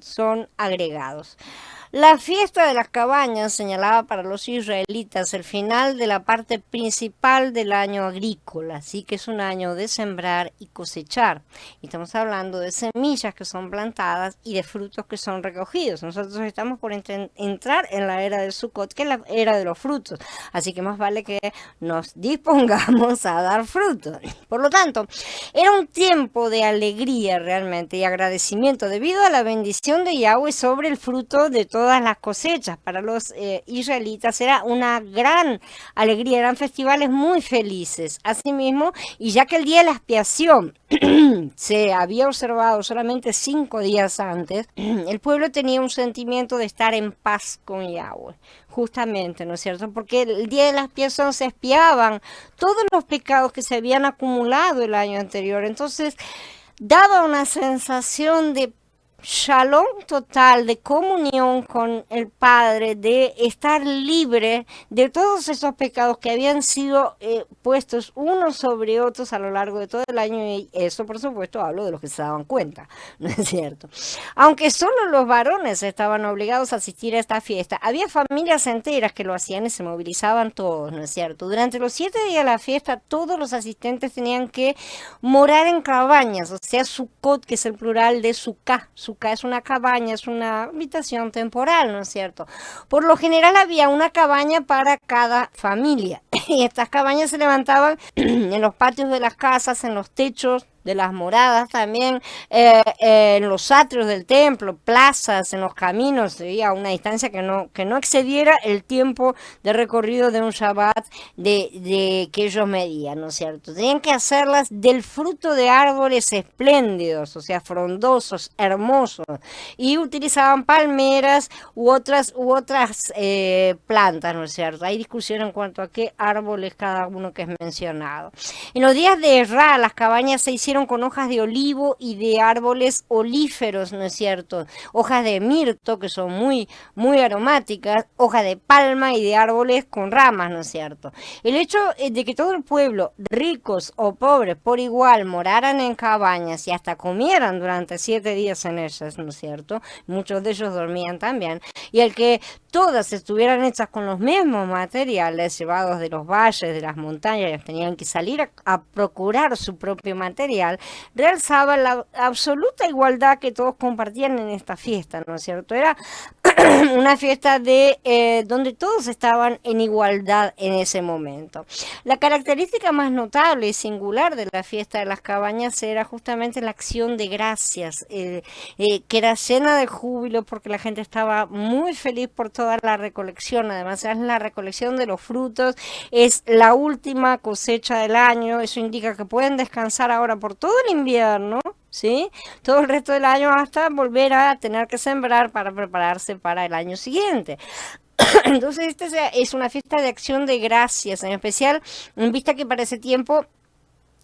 son agregados. La fiesta de las cabañas señalaba para los israelitas el final de la parte principal del año agrícola, así que es un año de sembrar y cosechar. Y estamos hablando de semillas que son plantadas y de frutos que son recogidos. Nosotros estamos por entrar en la era del Sukkot, que es la era de los frutos, así que más vale que nos dispongamos a dar frutos. Por lo tanto, era un tiempo de alegría realmente y agradecimiento debido a la bendición de Yahweh sobre el fruto de todas las cosechas. Para los israelitas era una gran alegría, eran festivales muy felices. Asimismo, y ya que el día de la expiación se había observado solamente 5 días antes, el pueblo tenía un sentimiento de estar en paz con Yahweh. Justamente, ¿no es cierto? Porque el día de la expiación se expiaban todos los pecados que se habían acumulado el año anterior. Entonces, daba una sensación de shalom total, de comunión con el Padre, de estar libre de todos esos pecados que habían sido puestos unos sobre otros a lo largo de todo el año, y eso por supuesto hablo de los que se daban cuenta, ¿no es cierto? Aunque solo los varones estaban obligados a asistir a esta fiesta, había familias enteras que lo hacían y se movilizaban todos, ¿no es cierto? Durante los 7 días de la fiesta todos los asistentes tenían que morar en cabañas, o sea, Sukkot, que es el plural de Sukkah. Sukkah es una cabaña, es una habitación temporal, ¿no es cierto? Por lo general había una cabaña para cada familia y estas cabañas se levantaban en los patios de las casas, en los techos de las moradas también, en los atrios del templo, plazas, en los caminos, a una distancia que no excediera el tiempo de recorrido de un Shabbat que ellos medían, ¿no es cierto? Tenían que hacerlas del fruto de árboles espléndidos, o sea, frondosos, hermosos, y utilizaban palmeras u otras plantas, ¿no es cierto? Hay discusión en cuanto a qué árboles cada uno que es mencionado. En los días de Ra, las cabañas se hicieron con hojas de olivo y de árboles olíferos, ¿no es cierto? Hojas de mirto, que son muy, muy aromáticas, hojas de palma y de árboles con ramas, ¿no es cierto? El hecho de que todo el pueblo, ricos o pobres por igual, moraran en cabañas y hasta comieran durante 7 días en ellas, ¿no es cierto? Muchos de ellos dormían también. Y el que todas estuvieran hechas con los mismos materiales llevados de los valles, de las montañas, tenían que salir a procurar su propio material, realzaba la absoluta igualdad que todos compartían en esta fiesta, ¿no es cierto? Era una fiesta donde todos estaban en igualdad en ese momento. La característica más notable y singular de la fiesta de las cabañas era justamente la acción de gracias, que era llena de júbilo porque la gente estaba muy feliz por toda la recolección. Además, es la recolección de los frutos, es la última cosecha del año. Eso indica que pueden descansar ahora por todo el invierno, ¿sí? Todo el resto del año hasta volver a tener que sembrar para prepararse para el año siguiente. Entonces, esta es una fiesta de acción de gracias, en especial en vista que para ese tiempo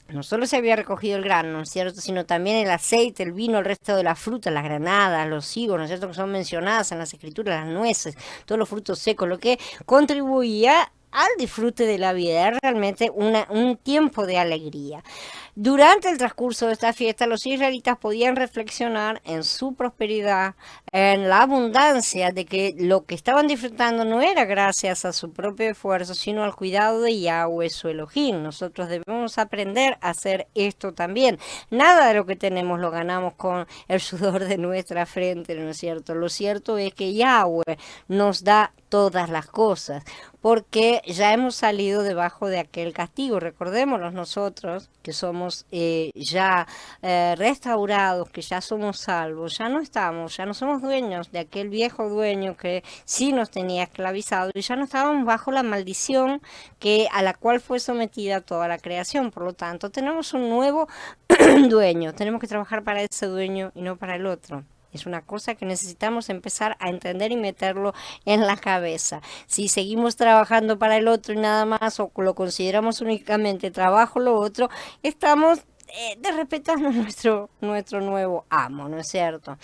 no solo se había recogido el grano, ¿no es cierto?, sino también el aceite, el vino, el resto de las frutas, las granadas, los higos, ¿no es cierto?, que son mencionadas en las escrituras, las nueces, todos los frutos secos, lo que contribuía al disfrute de la vida. Es realmente un tiempo de alegría. Durante el transcurso de esta fiesta, los israelitas podían reflexionar en su prosperidad, en la abundancia de que lo que estaban disfrutando no era gracias a su propio esfuerzo, sino al cuidado de Yahweh, su Elohim. Nosotros debemos aprender a hacer esto también. Nada de lo que tenemos lo ganamos con el sudor de nuestra frente, ¿no es cierto? Lo cierto es que Yahweh nos da todas las cosas, porque ya hemos salido debajo de aquel castigo. Recordémoslo nosotros que somos ya restaurados, que ya somos salvos, ya no somos dueños de aquel viejo dueño que sí nos tenía esclavizado y ya no estábamos bajo la maldición a la cual fue sometida toda la creación. Por lo tanto, tenemos un nuevo dueño, tenemos que trabajar para ese dueño y no para el otro. Es una cosa que necesitamos empezar a entender y meterlo en la cabeza. Si seguimos trabajando para el otro y nada más, o lo consideramos únicamente trabajo lo otro, estamos respetando nuestro nuevo amo, ¿no es cierto?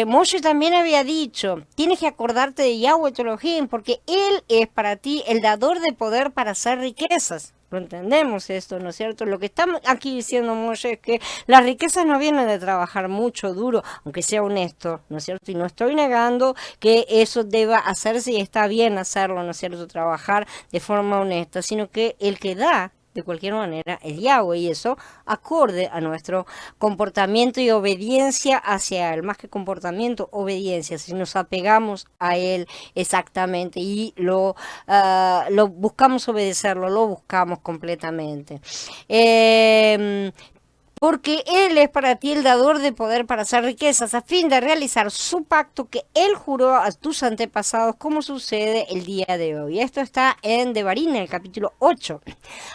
Moshe también había dicho, tienes que acordarte de Yahweh tu Elohim, porque Él es para ti el dador de poder para hacer riquezas. Lo entendemos esto, ¿no es cierto? Lo que estamos aquí diciendo Moshe es que las riquezas no vienen de trabajar mucho, duro, aunque sea honesto, ¿no es cierto? Y no estoy negando que eso deba hacerse y está bien hacerlo, ¿no es cierto? Trabajar de forma honesta, sino que el que da de cualquier manera el Yahweh, y eso acorde a nuestro comportamiento y obediencia hacia él, más que comportamiento, obediencia, si nos apegamos a él exactamente y lo buscamos obedecerlo, lo buscamos completamente. Porque Él es para ti el dador de poder para hacer riquezas, a fin de realizar su pacto que Él juró a tus antepasados, como sucede el día de hoy. Esto está en Devarim, en el capítulo 8.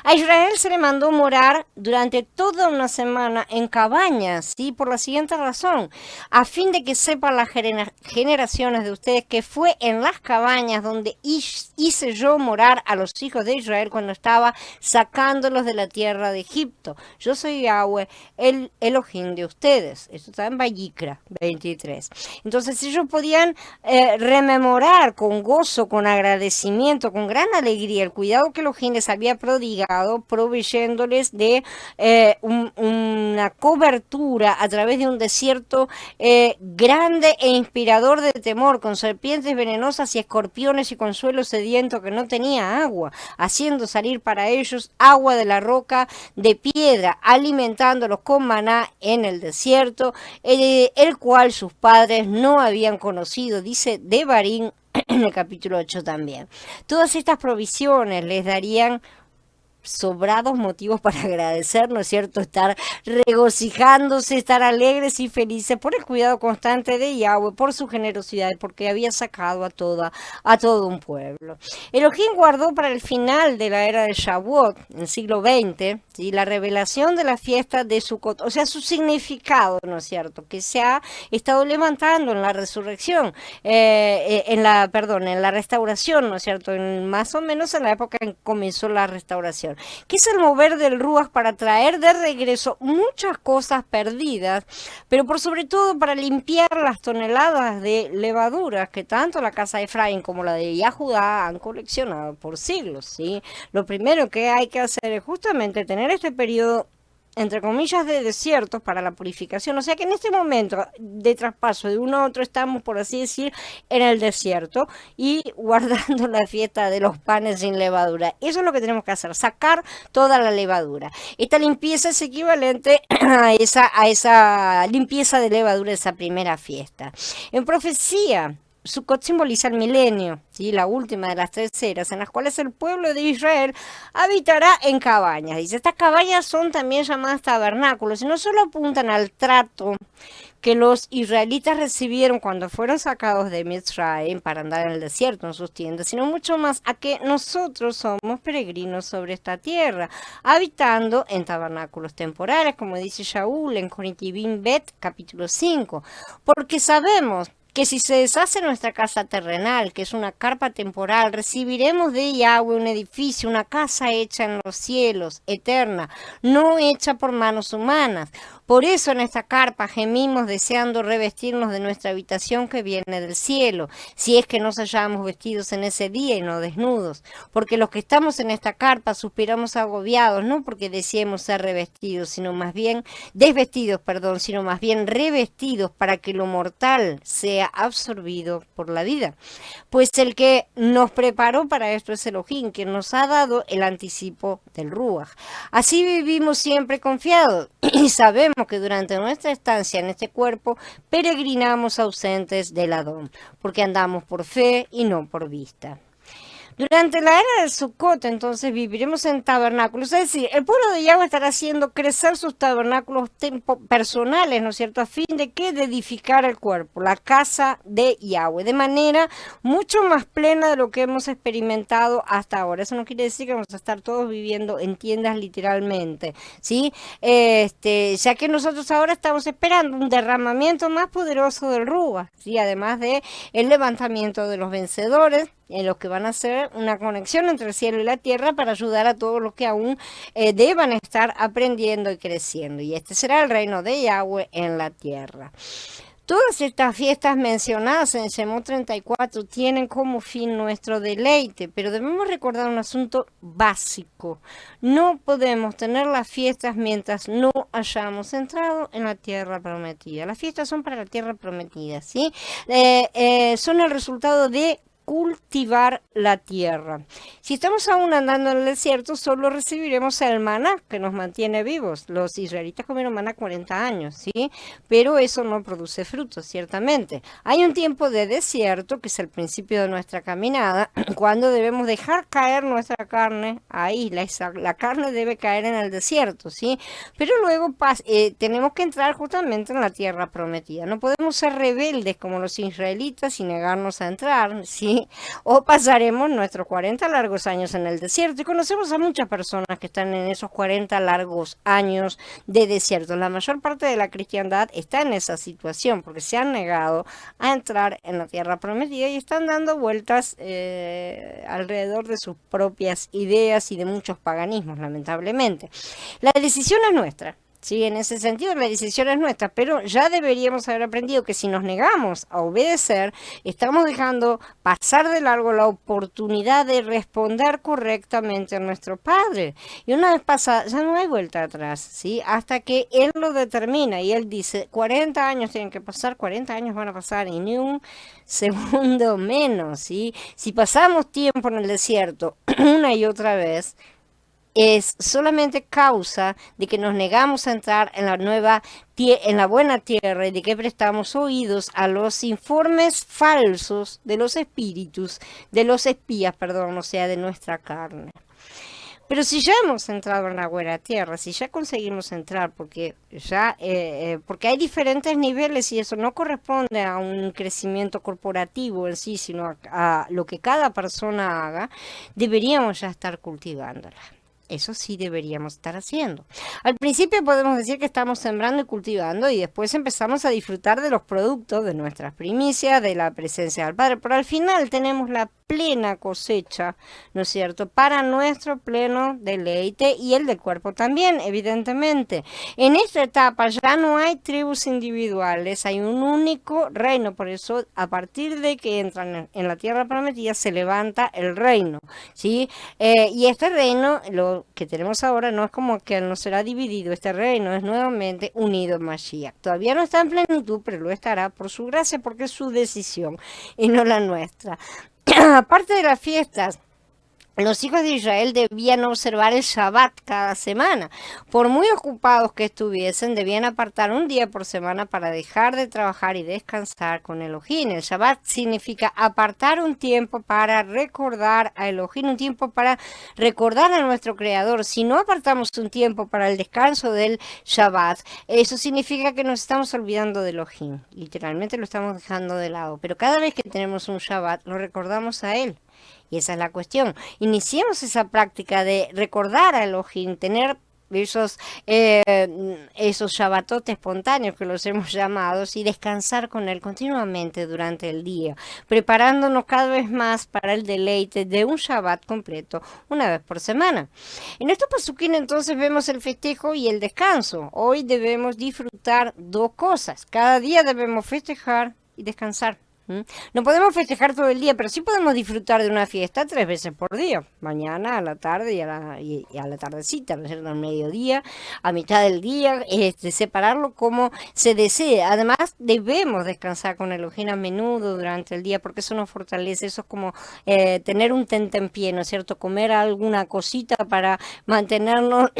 A Israel se le mandó morar durante toda una semana en cabañas, ¿sí? Por la siguiente razón, a fin de que sepan las generaciones de ustedes que fue en las cabañas donde hice yo morar a los hijos de Israel cuando estaba sacándolos de la tierra de Egipto. Yo soy Yahweh, el Elohim de ustedes. Esto está en Vayikra 23. Entonces ellos podían rememorar con gozo, con agradecimiento, con gran alegría el cuidado que Elohim les había prodigado, proveyéndoles de una cobertura a través de un desierto grande e inspirador de temor, con serpientes venenosas y escorpiones y con suelo sediento que no tenía agua, haciendo salir para ellos agua de la roca de piedra, alimentándolos con maná en el desierto, el cual sus padres no habían conocido, dice Devarim en el capítulo 8 también. Todas estas provisiones les darían sobrados motivos para agradecer, ¿no es cierto? Estar regocijándose, estar alegres y felices por el cuidado constante de Yahweh, por su generosidad, porque había sacado a todo un pueblo. Elohim guardó para el final de la era de Shavuot, en el siglo XX, ¿sí? La revelación de la fiesta de Sukkot, o sea, su significado, ¿no es cierto? Que se ha estado levantando en la resurrección, en la restauración, ¿no es cierto? Más o menos en la época en que comenzó la restauración, que es el mover del Ruach para traer de regreso muchas cosas perdidas, pero por sobre todo para limpiar las toneladas de levaduras que tanto la casa de Efraín como la de Yahudá han coleccionado por siglos, ¿sí? Lo primero que hay que hacer es justamente tener este periodo, entre comillas, de desiertos para la purificación. O sea que en este momento de traspaso de uno a otro estamos, por así decir, en el desierto y guardando la fiesta de los panes sin levadura. Eso es lo que tenemos que hacer, sacar toda la levadura. Esta limpieza es equivalente a esa limpieza de levadura de esa primera fiesta. En profecía, Sukkot simboliza el milenio, ¿sí? La última de las 3 eras, en las cuales el pueblo de Israel habitará en cabañas. Dice, estas cabañas son también llamadas tabernáculos y no solo apuntan al trato que los israelitas recibieron cuando fueron sacados de Mitzrayim para andar en el desierto en sus tiendas, sino mucho más a que nosotros somos peregrinos sobre esta tierra, habitando en tabernáculos temporales, como dice Shaul en Corintibim Bet, capítulo 5, porque sabemos que si se deshace nuestra casa terrenal, que es una carpa temporal, recibiremos de Yahweh un edificio, una casa hecha en los cielos, eterna, no hecha por manos humanas. Por eso en esta carpa gemimos deseando revestirnos de nuestra habitación que viene del cielo, si es que nos hallamos vestidos en ese día y no desnudos. Porque los que estamos en esta carpa suspiramos agobiados, no porque deseemos ser revestidos, sino más bien, desvestidos, perdón, sino más bien revestidos para que lo mortal sea absorbido por la vida. Pues el que nos preparó para esto es Elohim, quien nos ha dado el anticipo del Ruach. Así vivimos siempre confiados y sabemos que durante nuestra estancia en este cuerpo peregrinamos ausentes del Adón, porque andamos por fe y no por vista. Durante la era del Sukkot, entonces, viviremos en tabernáculos. Es decir, el pueblo de Yahweh estará haciendo crecer sus tabernáculos personales, ¿no es cierto? ¿A fin de qué? De edificar el cuerpo, la casa de Yahweh, de manera mucho más plena de lo que hemos experimentado hasta ahora. Eso no quiere decir que vamos a estar todos viviendo en tiendas literalmente, ¿sí? Ya que nosotros ahora estamos esperando un derramamiento más poderoso del Ruach, ¿sí? Además de el levantamiento de los vencedores, en los que van a hacer una conexión entre el cielo y la tierra para ayudar a todos los que aún deban estar aprendiendo y creciendo. Y este será el reino de Yahweh en la tierra. Todas estas fiestas mencionadas en Shemot 34 tienen como fin nuestro deleite, pero debemos recordar un asunto básico. No podemos tener las fiestas mientras no hayamos entrado en la tierra prometida. Las fiestas son para la tierra prometida, ¿sí? Son el resultado de cultivar la tierra. Si estamos aún andando en el desierto, solo recibiremos el maná que nos mantiene vivos. Los israelitas comieron maná 40 años, ¿sí? Pero eso no produce frutos, ciertamente. Hay un tiempo de desierto, que es el principio de nuestra caminada, cuando debemos dejar caer nuestra carne ahí. La carne debe caer en el desierto, ¿sí? Pero luego tenemos que entrar justamente en la tierra prometida. No podemos ser rebeldes como los israelitas y negarnos a entrar, ¿sí? O pasaremos nuestros 40 largos años en el desierto. Y conocemos a muchas personas que están en esos 40 largos años de desierto. La mayor parte de la cristiandad está en esa situación porque se han negado a entrar en la tierra prometida y están dando vueltas alrededor de sus propias ideas y de muchos paganismos, lamentablemente. La decisión es nuestra. Sí, en ese sentido la decisión es nuestra, pero ya deberíamos haber aprendido que si nos negamos a obedecer, estamos dejando pasar de largo la oportunidad de responder correctamente a nuestro Padre. Y una vez pasada, ya no hay vuelta atrás, ¿sí? Hasta que Él lo determina y Él dice, 40 años tienen que pasar, 40 años van a pasar y ni un segundo menos, ¿sí? Si pasamos tiempo en el desierto una y otra vez, es solamente causa de que nos negamos a entrar en la buena tierra y de que prestamos oídos a los informes falsos de los espíritus, de los espías, perdón, o sea, de nuestra carne. Pero si ya hemos entrado en la buena tierra, si ya conseguimos entrar, porque hay diferentes niveles y eso no corresponde a un crecimiento corporativo en sí, sino a lo que cada persona haga, deberíamos ya estar cultivándola. Eso sí deberíamos estar haciendo. Al principio podemos decir que estamos sembrando y cultivando y después empezamos a disfrutar de los productos, de nuestras primicias, de la presencia del Padre. Pero al final tenemos la plena cosecha, ¿no es cierto?, para nuestro pleno deleite y el del cuerpo también, evidentemente. En esta etapa ya no hay tribus individuales, hay un único reino, por eso a partir de que entran en la tierra prometida se levanta el reino, ¿sí? Y este reino, lo que tenemos ahora, no es como que no será dividido, este reino es nuevamente unido en Mashiach. Todavía no está en plenitud, pero lo estará por su gracia, porque es su decisión y no la nuestra. Aparte de las fiestas, los hijos de Israel debían observar el Shabbat cada semana. Por muy ocupados que estuviesen, debían apartar un día por semana para dejar de trabajar y descansar con Elohim. El Shabbat significa apartar un tiempo para recordar a Elohim, un tiempo para recordar a nuestro Creador. Si no apartamos un tiempo para el descanso del Shabbat, eso significa que nos estamos olvidando de Elohim. Literalmente lo estamos dejando de lado. Pero cada vez que tenemos un Shabbat, lo recordamos a Él. Y esa es la cuestión. Iniciemos esa práctica de recordar a Elohim, tener esos shabbatotes espontáneos que los hemos llamado, y descansar con Él continuamente durante el día, preparándonos cada vez más para el deleite de un Shabbat completo una vez por semana. En estos pasuquín entonces vemos el festejo y el descanso. Hoy debemos disfrutar dos cosas. Cada día debemos festejar y descansar. No podemos festejar todo el día, pero sí podemos disfrutar de una fiesta 3 veces por día. Mañana, a la tarde y a la tardecita, ¿no es cierto? Al mediodía, a mitad del día, separarlo como se desee. Además, debemos descansar con Elohim a menudo durante el día, porque eso nos fortalece. Eso es como tener un tentempié, ¿no es cierto? Comer alguna cosita para mantenernos,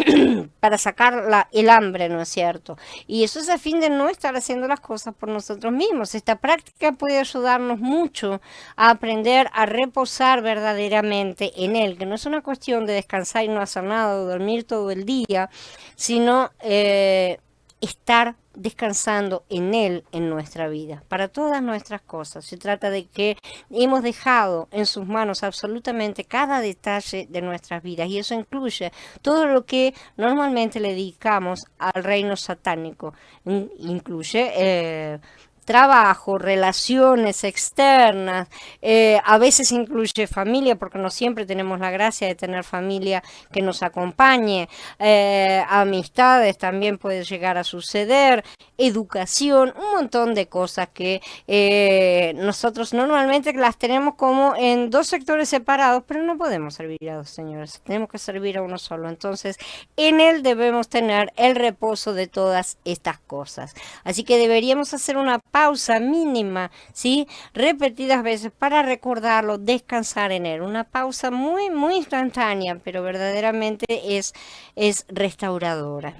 para sacar el hambre, ¿no es cierto? Y eso es a fin de no estar haciendo las cosas por nosotros mismos. Esta práctica puede ayudarnos mucho a aprender a reposar verdaderamente en Él, que no es una cuestión de descansar y no hacer nada, o dormir todo el día, sino estar descansando en Él en nuestra vida, para todas nuestras cosas. Se trata de que hemos dejado en sus manos absolutamente cada detalle de nuestras vidas, y eso incluye todo lo que normalmente le dedicamos al reino satánico. Incluye trabajo, relaciones externas, a veces incluye familia, porque no siempre tenemos la gracia de tener familia que nos acompañe, amistades también puede llegar a suceder, educación, un montón de cosas que nosotros normalmente las tenemos como en dos sectores separados, pero no podemos servir a dos señores, tenemos que servir a uno solo. Entonces, en Él debemos tener el reposo de todas estas cosas. Así que deberíamos hacer una pausa mínima, ¿sí? Repetidas veces para recordarlo, descansar en Él. Una pausa muy, muy instantánea, pero verdaderamente es restauradora.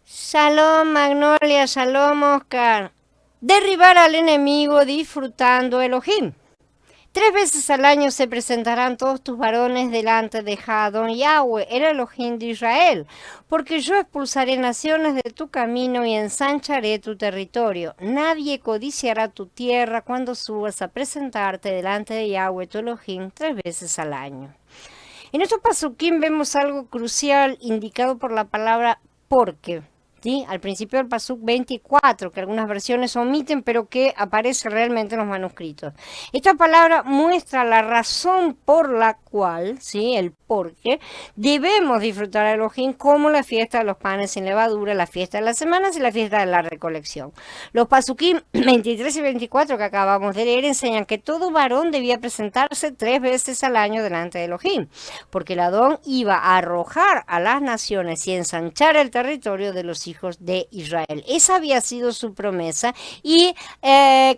Shalom Magnolia, shalom Oscar. Derribar al enemigo disfrutando Elohim. 3 veces al año se presentarán todos tus varones delante de Adon Yahweh, el Elohim de Israel, porque yo expulsaré naciones de tu camino y ensancharé tu territorio. Nadie codiciará tu tierra cuando subas a presentarte delante de Yahweh tu Elohim 3 veces al año. En estos pasuquín vemos algo crucial indicado por la palabra porque. ¿Sí? Al principio del Pasuk 24, que algunas versiones omiten, pero que aparece realmente en los manuscritos. Esta palabra muestra la razón por la cual, ¿sí? El por qué, debemos disfrutar a Elohim, como la fiesta de los panes sin levadura, la fiesta de las semanas y la fiesta de la recolección. Los Pasukim 23 y 24 que acabamos de leer enseñan que todo varón debía presentarse 3 veces al año delante de Elohim, porque el Adón iba a arrojar a las naciones y ensanchar el territorio de los hijos de Israel. Esa había sido su promesa, y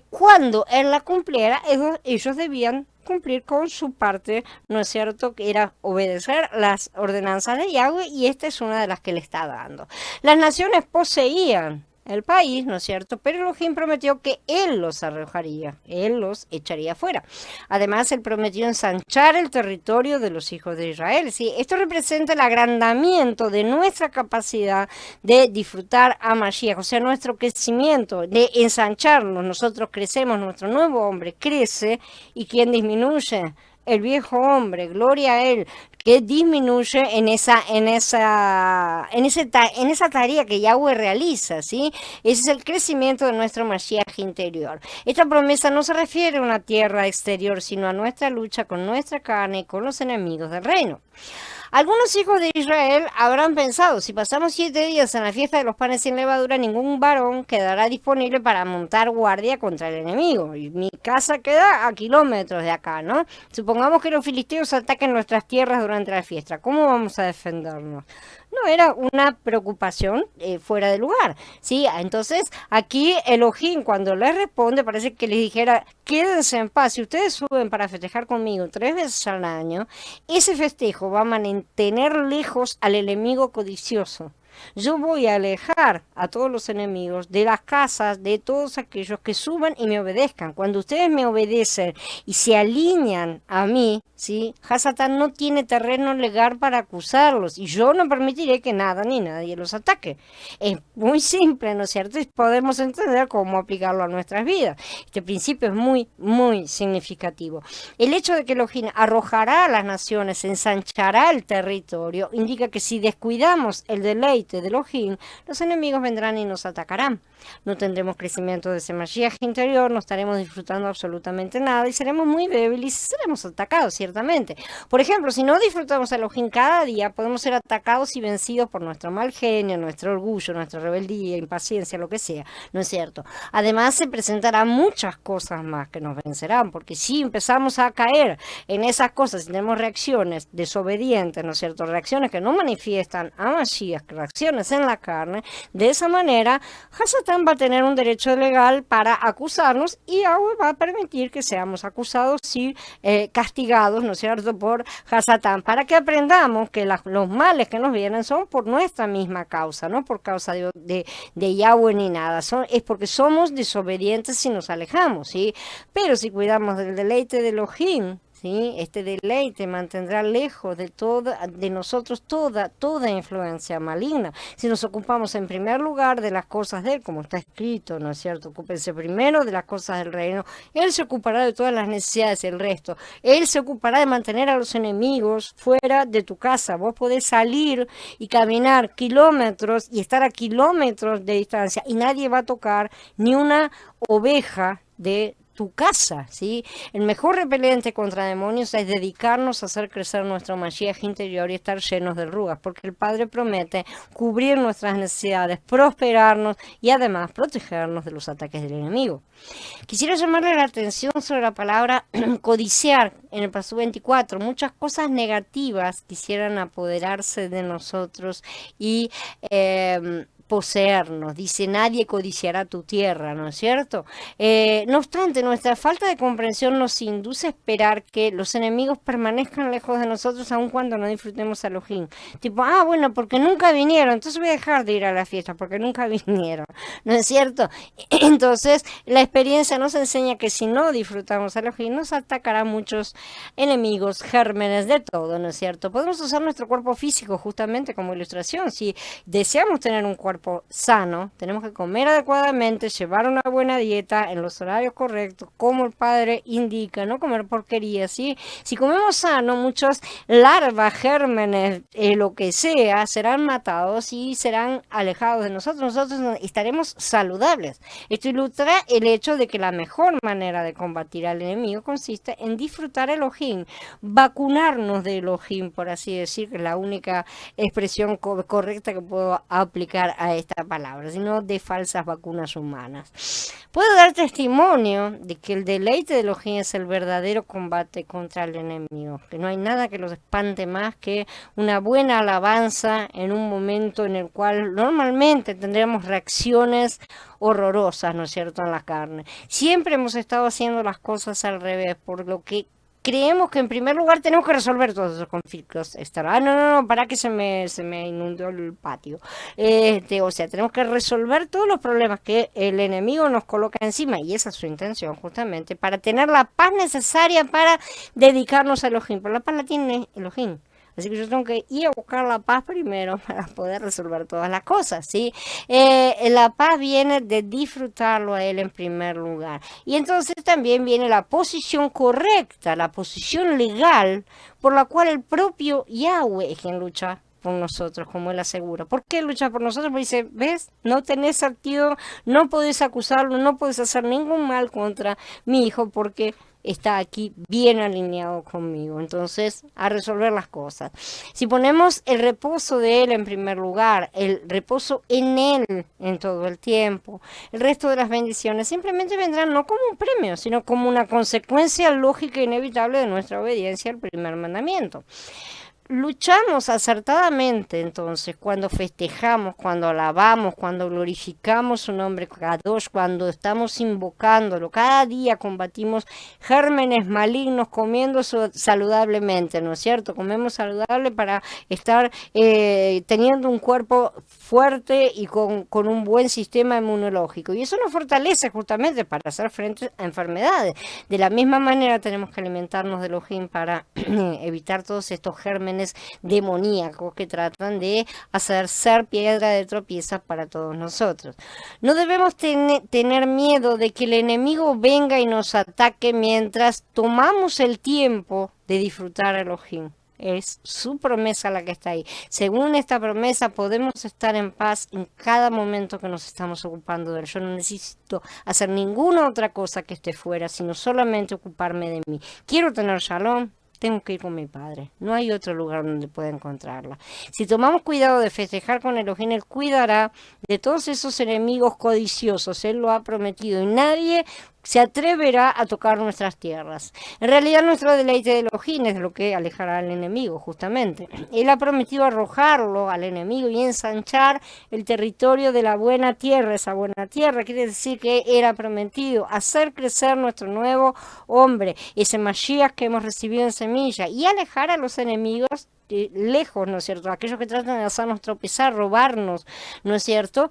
cuando él la cumpliera, ellos debían cumplir con su parte, ¿no es cierto? Que era obedecer las ordenanzas de Yahweh, y esta es una de las que le está dando. Las naciones poseían el país, ¿no es cierto? Pero Elohim prometió que Él los arrojaría, Él los echaría fuera. Además, Él prometió ensanchar el territorio de los hijos de Israel. ¿Sí? Esto representa el agrandamiento de nuestra capacidad de disfrutar a Mashiach, o sea, nuestro crecimiento, de ensancharnos. Nosotros crecemos, nuestro nuevo hombre crece, y ¿quién disminuye? El viejo hombre, gloria a Él, que disminuye en esa tarea que Yahweh realiza, ¿sí? Ese es el crecimiento de nuestro Mashiach interior. Esta promesa no se refiere a una tierra exterior, sino a nuestra lucha con nuestra carne y con los enemigos del reino. Algunos hijos de Israel habrán pensado: si pasamos 7 días en la fiesta de los panes sin levadura, ningún varón quedará disponible para montar guardia contra el enemigo. Y mi casa queda a kilómetros de acá, ¿no? Supongamos que los filisteos ataquen nuestras tierras durante la fiesta. ¿Cómo vamos a defendernos? No era una preocupación fuera de lugar, ¿sí? Entonces, aquí Elohim, cuando les responde, parece que les dijera: quédense en paz. Si ustedes suben para festejar conmigo 3 veces al año, ese festejo va a mantener lejos al enemigo codicioso. Yo voy a alejar a todos los enemigos de las casas de todos aquellos que suban y me obedezcan. Cuando ustedes me obedecen y se alinean a mí, ¿sí? Hasatán no tiene terreno legal para acusarlos y yo no permitiré que nada ni nadie los ataque. Es muy simple, ¿no es cierto? Y podemos entender cómo aplicarlo a nuestras vidas. Este principio es muy, muy significativo. El hecho de que Elohim arrojará a las naciones, ensanchará el territorio, indica que si descuidamos el deleite de Elohim, los enemigos vendrán y nos atacarán. No tendremos crecimiento de ese Mashiach interior, no estaremos disfrutando absolutamente nada y seremos muy débiles y seremos atacados, ciertamente. Por ejemplo, si no disfrutamos a Elohim cada día, podemos ser atacados y vencidos por nuestro mal genio, nuestro orgullo, nuestra rebeldía, impaciencia, lo que sea, ¿no es cierto? Además, se presentarán muchas cosas más que nos vencerán, porque si empezamos a caer en esas cosas, si tenemos reacciones desobedientes, ¿no es cierto? Reacciones que no manifiestan a Mashiach, reacciones en la carne, de esa manera, Hasatán va a tener un derecho legal para acusarnos y Yahweh va a permitir que seamos acusados y castigados, ¿no es cierto?, por Hasatán, para que aprendamos que los males que nos vienen son por nuestra misma causa, no por causa de Yahweh ni nada, es porque somos desobedientes y nos alejamos, ¿sí? Pero si cuidamos del deleite de Elohim, ¿sí? Este deleite mantendrá lejos de nosotros toda influencia maligna. Si nos ocupamos en primer lugar de las cosas de Él, como está escrito, ¿no es cierto? Ocúpense primero de las cosas del reino. Él se ocupará de todas las necesidades del resto. Él se ocupará de mantener a los enemigos fuera de tu casa. Vos podés salir y caminar kilómetros y estar a kilómetros de distancia y nadie va a tocar ni una oveja de tu casa, ¿sí? El mejor repelente contra demonios es dedicarnos a hacer crecer nuestro Mashiach interior y estar llenos de rugas, porque el Padre promete cubrir nuestras necesidades, prosperarnos y además protegernos de los ataques del enemigo. Quisiera llamarle la atención sobre la palabra codiciar en el paso 24. Muchas cosas negativas quisieran apoderarse de nosotros y poseernos. Dice, nadie codiciará tu tierra, ¿no es cierto? No obstante, nuestra falta de comprensión nos induce a esperar que los enemigos permanezcan lejos de nosotros aun cuando no disfrutemos a Elohim. Tipo, bueno, porque nunca vinieron, entonces voy a dejar de ir a la fiesta porque nunca vinieron, ¿no es cierto? Entonces, la experiencia nos enseña que si no disfrutamos a Elohim, nos atacarán muchos enemigos, gérmenes, de todo, ¿no es cierto? Podemos usar nuestro cuerpo físico justamente como ilustración. Si deseamos tener un cuerpo sano, tenemos que comer adecuadamente, llevar una buena dieta en los horarios correctos, como el Padre indica, no comer porquerías, ¿sí? Si comemos sano, muchos larvas, gérmenes, lo que sea, serán matados y serán alejados de nosotros. Nosotros estaremos saludables. Esto ilustra el hecho de que la mejor manera de combatir al enemigo consiste en disfrutar Elohim, vacunarnos de Elohim, por así decir, que es la única expresión correcta que puedo aplicar a esta palabra, sino de falsas vacunas humanas. Puedo dar testimonio de que el deleite de Elohim es el verdadero combate contra el enemigo, que no hay nada que los espante más que una buena alabanza en un momento en el cual normalmente tendríamos reacciones horrorosas, ¿no es cierto?, en la carne. Siempre hemos estado haciendo las cosas al revés, por lo que creemos que en primer lugar tenemos que resolver todos esos conflictos externos. No, para que se me inundó el patio. O sea, tenemos que resolver todos los problemas que el enemigo nos coloca encima, y esa es su intención justamente, para tener la paz necesaria para dedicarnos a Elohim. Pero la paz la tiene Elohim. Así que yo tengo que ir a buscar la paz primero para poder resolver todas las cosas, ¿sí? La paz viene de disfrutarlo a Él en primer lugar. Y entonces también viene la posición correcta, la posición legal, por la cual el propio Yahweh es quien lucha por nosotros, como Él asegura. ¿Por qué lucha por nosotros? Porque dice, ¿ves? No tenés sentido, no podés acusarlo, no podés hacer ningún mal contra mi hijo, porque está aquí bien alineado conmigo. Entonces, a resolver las cosas. Si ponemos el reposo de Él en primer lugar, el reposo en Él en todo el tiempo, el resto de las bendiciones simplemente vendrán no como un premio, sino como una consecuencia lógica e inevitable de nuestra obediencia al primer mandamiento. luchamos acertadamente entonces cuando festejamos, cuando alabamos, cuando glorificamos su nombre Kadosh, cuando estamos invocándolo. Cada día combatimos gérmenes malignos comiendo saludablemente, ¿no es cierto? Comemos saludable para estar teniendo un cuerpo fuerte y con un buen sistema inmunológico. Y eso nos fortalece justamente para hacer frente a enfermedades. De la misma manera tenemos que alimentarnos de Elohim para evitar todos estos gérmenes demoníacos que tratan de hacer ser piedra de tropieza para todos nosotros. No debemos tener miedo de que el enemigo venga y nos ataque mientras tomamos el tiempo de disfrutar a Elohim. Es su promesa la que está ahí. Según esta promesa podemos estar en paz en cada momento que nos estamos ocupando de él. Yo no necesito hacer ninguna otra cosa que esté fuera, sino solamente ocuparme de mí. Quiero tener shalom, tengo que ir con mi padre. No hay otro lugar donde pueda encontrarla. Si tomamos cuidado de festejar con Elohim, él cuidará de todos esos enemigos codiciosos. Él lo ha prometido y nadie se atreverá a tocar nuestras tierras. En realidad nuestro deleite de Elohim es lo que alejará al enemigo, justamente. Él ha prometido arrojarlo al enemigo y ensanchar el territorio de la buena tierra. Esa buena tierra quiere decir que era prometido hacer crecer nuestro nuevo hombre, ese Mashiach que hemos recibido en semilla, y alejar a los enemigos lejos, ¿no es cierto? Aquellos que tratan de hacernos tropezar, robarnos, ¿no es cierto?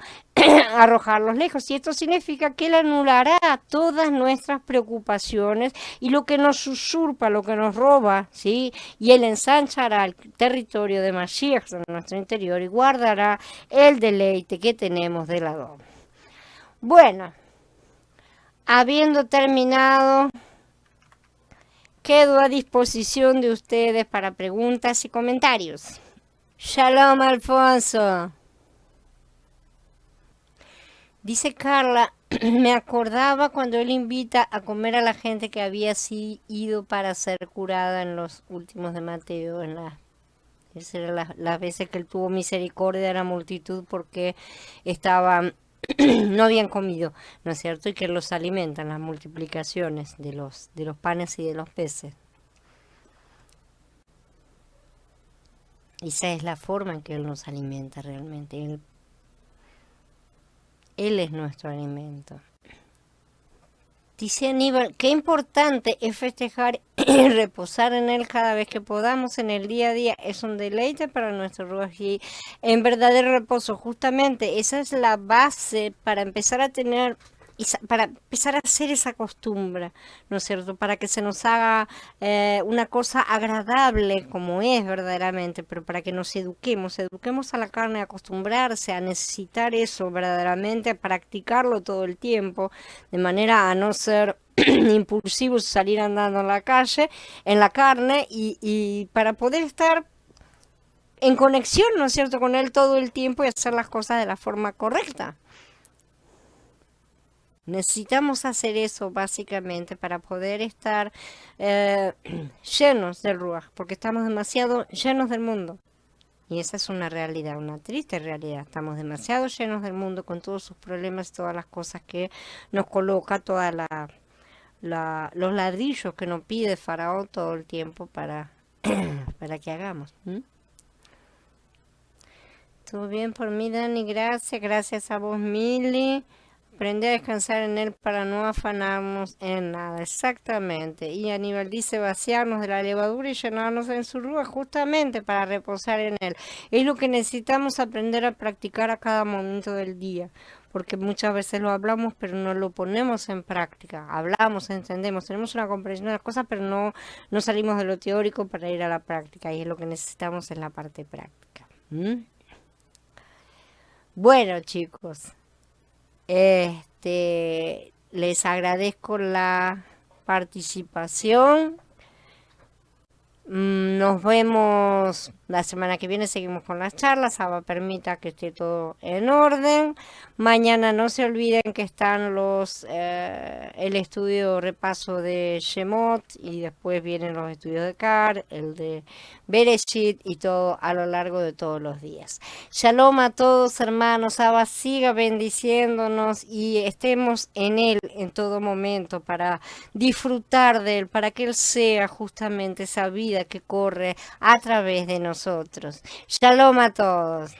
Arrojarlos lejos. Y esto significa que Él anulará todas nuestras preocupaciones y lo que nos usurpa, lo que nos roba, ¿sí? Y Él ensanchará el territorio de Mashiach en nuestro interior y guardará el deleite que tenemos del Adón. Bueno, habiendo terminado, quedo a disposición de ustedes para preguntas y comentarios. Shalom, Alfonso. Dice Carla, me acordaba cuando él invita a comer a la gente que había ido para ser curada en los últimos de Mateo, esas eran las veces que él tuvo misericordia de la multitud porque estaban no habían comido, ¿no es cierto? Y que los alimentan, las multiplicaciones de los panes y de los peces. Esa es la forma en que Él nos alimenta realmente. Él es nuestro alimento. Dice Aníbal, qué importante es festejar y reposar en Él cada vez que podamos en el día a día. Es un deleite para nuestro Ruach en verdadero reposo. Justamente esa es la base para empezar a tener, para empezar a hacer esa costumbre, ¿no es cierto? Para que se nos haga una cosa agradable como es verdaderamente, pero para que nos eduquemos a la carne, a acostumbrarse, a necesitar eso verdaderamente, a practicarlo todo el tiempo, de manera a no ser impulsivos, salir andando en la calle, en la carne, y para poder estar en conexión, ¿no es cierto?, con Él todo el tiempo y hacer las cosas de la forma correcta. Necesitamos hacer eso básicamente para poder estar llenos del Ruach, porque estamos demasiado llenos del mundo. Y esa es una realidad, una triste realidad. Estamos demasiado llenos del mundo con todos sus problemas, todas las cosas que nos coloca, todos los ladrillos que nos pide Faraón todo el tiempo para que hagamos. Todo bien por mí, Dani, gracias. Gracias a vos, Mili. Aprende a descansar en Él para no afanarnos en nada. Exactamente. Y Aníbal dice vaciarnos de la levadura y llenarnos en su rúa justamente para reposar en Él. Es lo que necesitamos aprender a practicar a cada momento del día. Porque muchas veces lo hablamos, pero no lo ponemos en práctica. Hablamos, entendemos, tenemos una comprensión de las cosas, pero no salimos de lo teórico para ir a la práctica. Y es lo que necesitamos en la parte práctica. Bueno, chicos. Les agradezco la participación. Nos vemos la semana que viene, seguimos con las charlas. Abba permita que esté todo en orden. Mañana no se olviden que están el estudio repaso de Shemot y después vienen los estudios de Kar, el de Bereshit y todo a lo largo de todos los días. Shalom a todos, hermanos. Abba siga bendiciéndonos y estemos en Él en todo momento para disfrutar de Él, para que Él sea justamente esa vida vida que corre a través de nosotros. Shalom a todos.